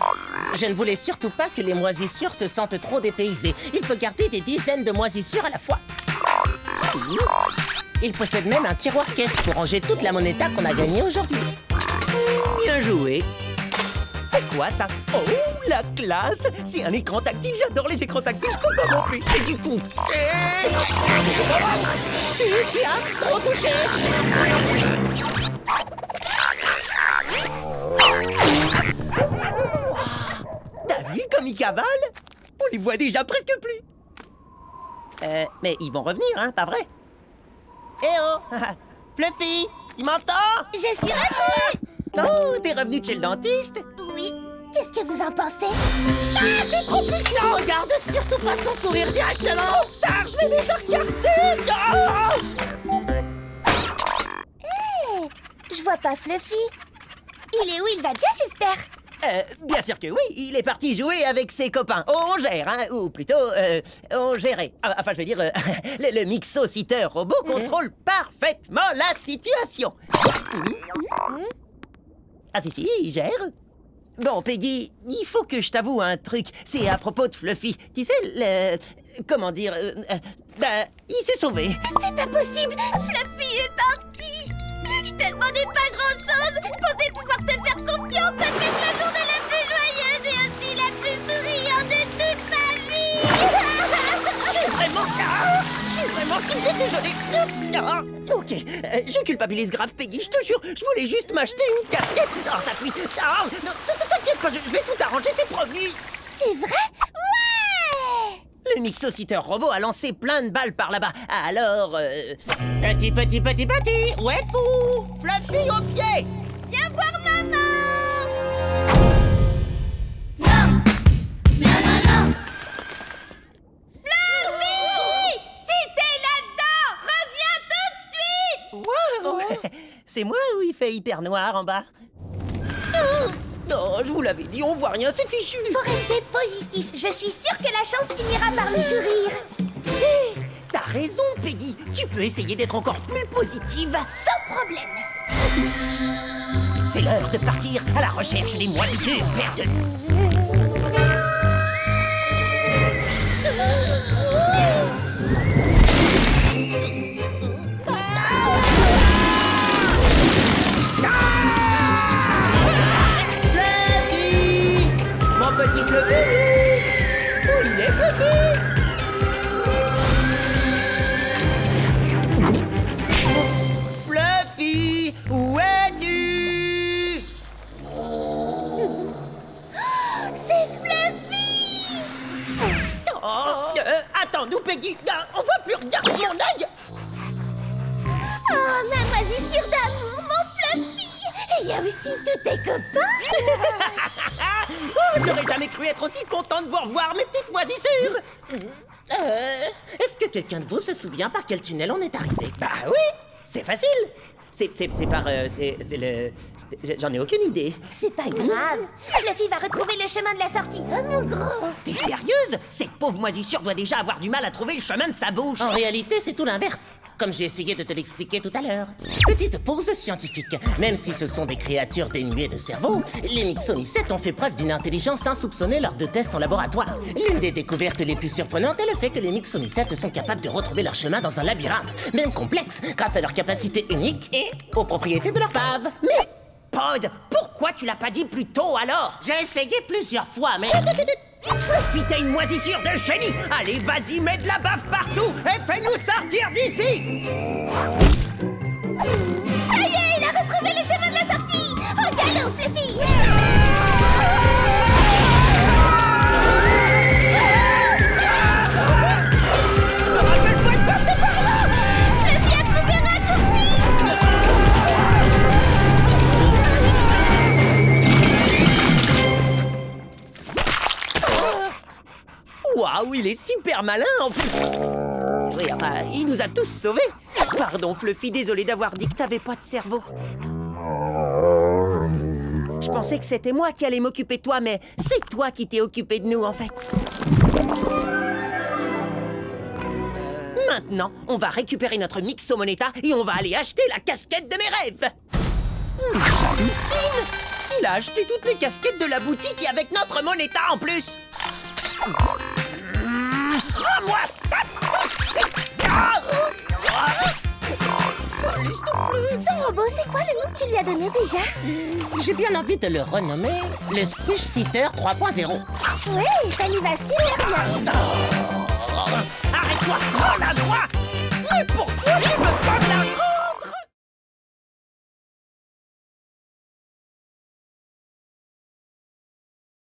Je ne voulais surtout pas que les moisissures se sentent trop dépaysées. Il peut garder des dizaines de moisissures à la fois. Il possède même un tiroir-caisse pour ranger toute la monéta qu'on a gagnée aujourd'hui. Bien joué. C'est quoi ça? Oh, la classe! C'est un écran tactile, j'adore les écrans tactiles, je peux pas non plus. Et du coup... Tiens, trop touché! T'as vu comme ils cavalent? On les voit déjà presque plus. Mais ils vont revenir, hein, pas vrai? Eh oh! Fluffy, tu m'entends? Je suis revenue! Oh, t'es revenu de chez le dentiste? Oui. Qu'est-ce que vous en pensez? Ah, c'est trop puissant! Regarde surtout pas son sourire directement! Tard, je l'ai déjà regardé! Oh! Hey, je vois pas Fluffy. Il est où? Il va bien, j'espère. Bien sûr que oui, il est parti jouer avec ses copains. On gère, hein, ou plutôt, on gérait. Enfin, je veux dire, le Mixo-Sitter Robot contrôle parfaitement la situation. Ah si, il gère. Bon, Peggy, il faut que je t'avoue un truc. C'est à propos de Fluffy. Tu sais, comment dire... il s'est sauvé. C'est pas possible. Fluffy est parti. Je te demandais pas grand-chose. Je pensais pouvoir te faire confiance. Ça fait la journée la plus joyeuse et aussi la plus souriante de toute ma vie. Je suis vraiment désolé. Ok, je culpabilise grave, Peggy, je te jure. Je voulais juste m'acheter une casquette. Oh, ça fuit. Oh, t'inquiète pas, je vais tout arranger, c'est promis. C'est vrai? Ouais! Le Mixo-Sitter Robot a lancé plein de balles par là-bas. Alors, Petit, où êtes-vous? Fluffy au pied! Viens voir maman! Non! Non! Fluffy! Si t'es là-dedans, reviens tout de suite! Wow! C'est moi ou il fait hyper noir en bas? Non, je vous l'avais dit, on voit rien, c'est fichu. Faut rester positif. Je suis sûre que la chance finira par nous sourire. T'as raison, Peggy. Tu peux essayer d'être encore plus positive. Sans problème. C'est l'heure de partir à la recherche des moisissures perdues. Petit Fluffy! Où il est, Fluffy? Mon œil! Oh, ma moisissure d'amour, mon Fluffy! Il y a aussi tous tes copains! Oh, j'aurais jamais cru être aussi content de vous revoir, mes petites moisissures! Est-ce que quelqu'un de vous se souvient par quel tunnel on est arrivé? Bah oui, c'est facile. C'est par... c'est le... J'en ai aucune idée. C'est pas grave. Fluffy va retrouver le chemin de la sortie. Oh, mon gros! T'es sérieuse? Cette pauvre moisissure doit déjà avoir du mal à trouver le chemin de sa bouche. En réalité, c'est tout l'inverse. Comme j'ai essayé de te l'expliquer tout à l'heure. Petite pause scientifique. Même si ce sont des créatures dénuées de cerveau, les Mixomycètes ont fait preuve d'une intelligence insoupçonnée lors de tests en laboratoire. L'une des découvertes les plus surprenantes est le fait que les Mixomycètes sont capables de retrouver leur chemin dans un labyrinthe, même complexe, grâce à leur capacité unique et aux propriétés de leur bave. Mais, Pod, pourquoi tu l'as pas dit plus tôt alors? J'ai essayé plusieurs fois, mais... Fluffy, t'es une moisissure de génie! Allez, vas-y, mets de la baffe partout et fais-nous sortir d'ici! Ça y est, il a retrouvé le chemin de la sortie! Au galop, Fluffy! Rappelle-toi de passer par là! Fluffy a trouvé un raccourci! Waouh, il est super malin en plus! Oui, enfin, il nous a tous sauvés! Pardon, Fluffy, désolé d'avoir dit que t'avais pas de cerveau. Je pensais que c'était moi qui allais m'occuper de toi, mais c'est toi qui t'es occupé de nous, en fait. Maintenant, on va récupérer notre Mixo-Moneta et on va aller acheter la casquette de mes rêves! Grandissime! Il a acheté toutes les casquettes de la boutique et avec notre Moneta en plus! Rends-moi ça tout de suite! Ton robot, c'est quoi le nom que tu lui as donné déjà? J'ai bien envie de le renommer le Squish Sitter 3.0. Ouais, ça lui va super bien! Arrête-toi! Rends-la droit! Mais pourquoi tu veux pas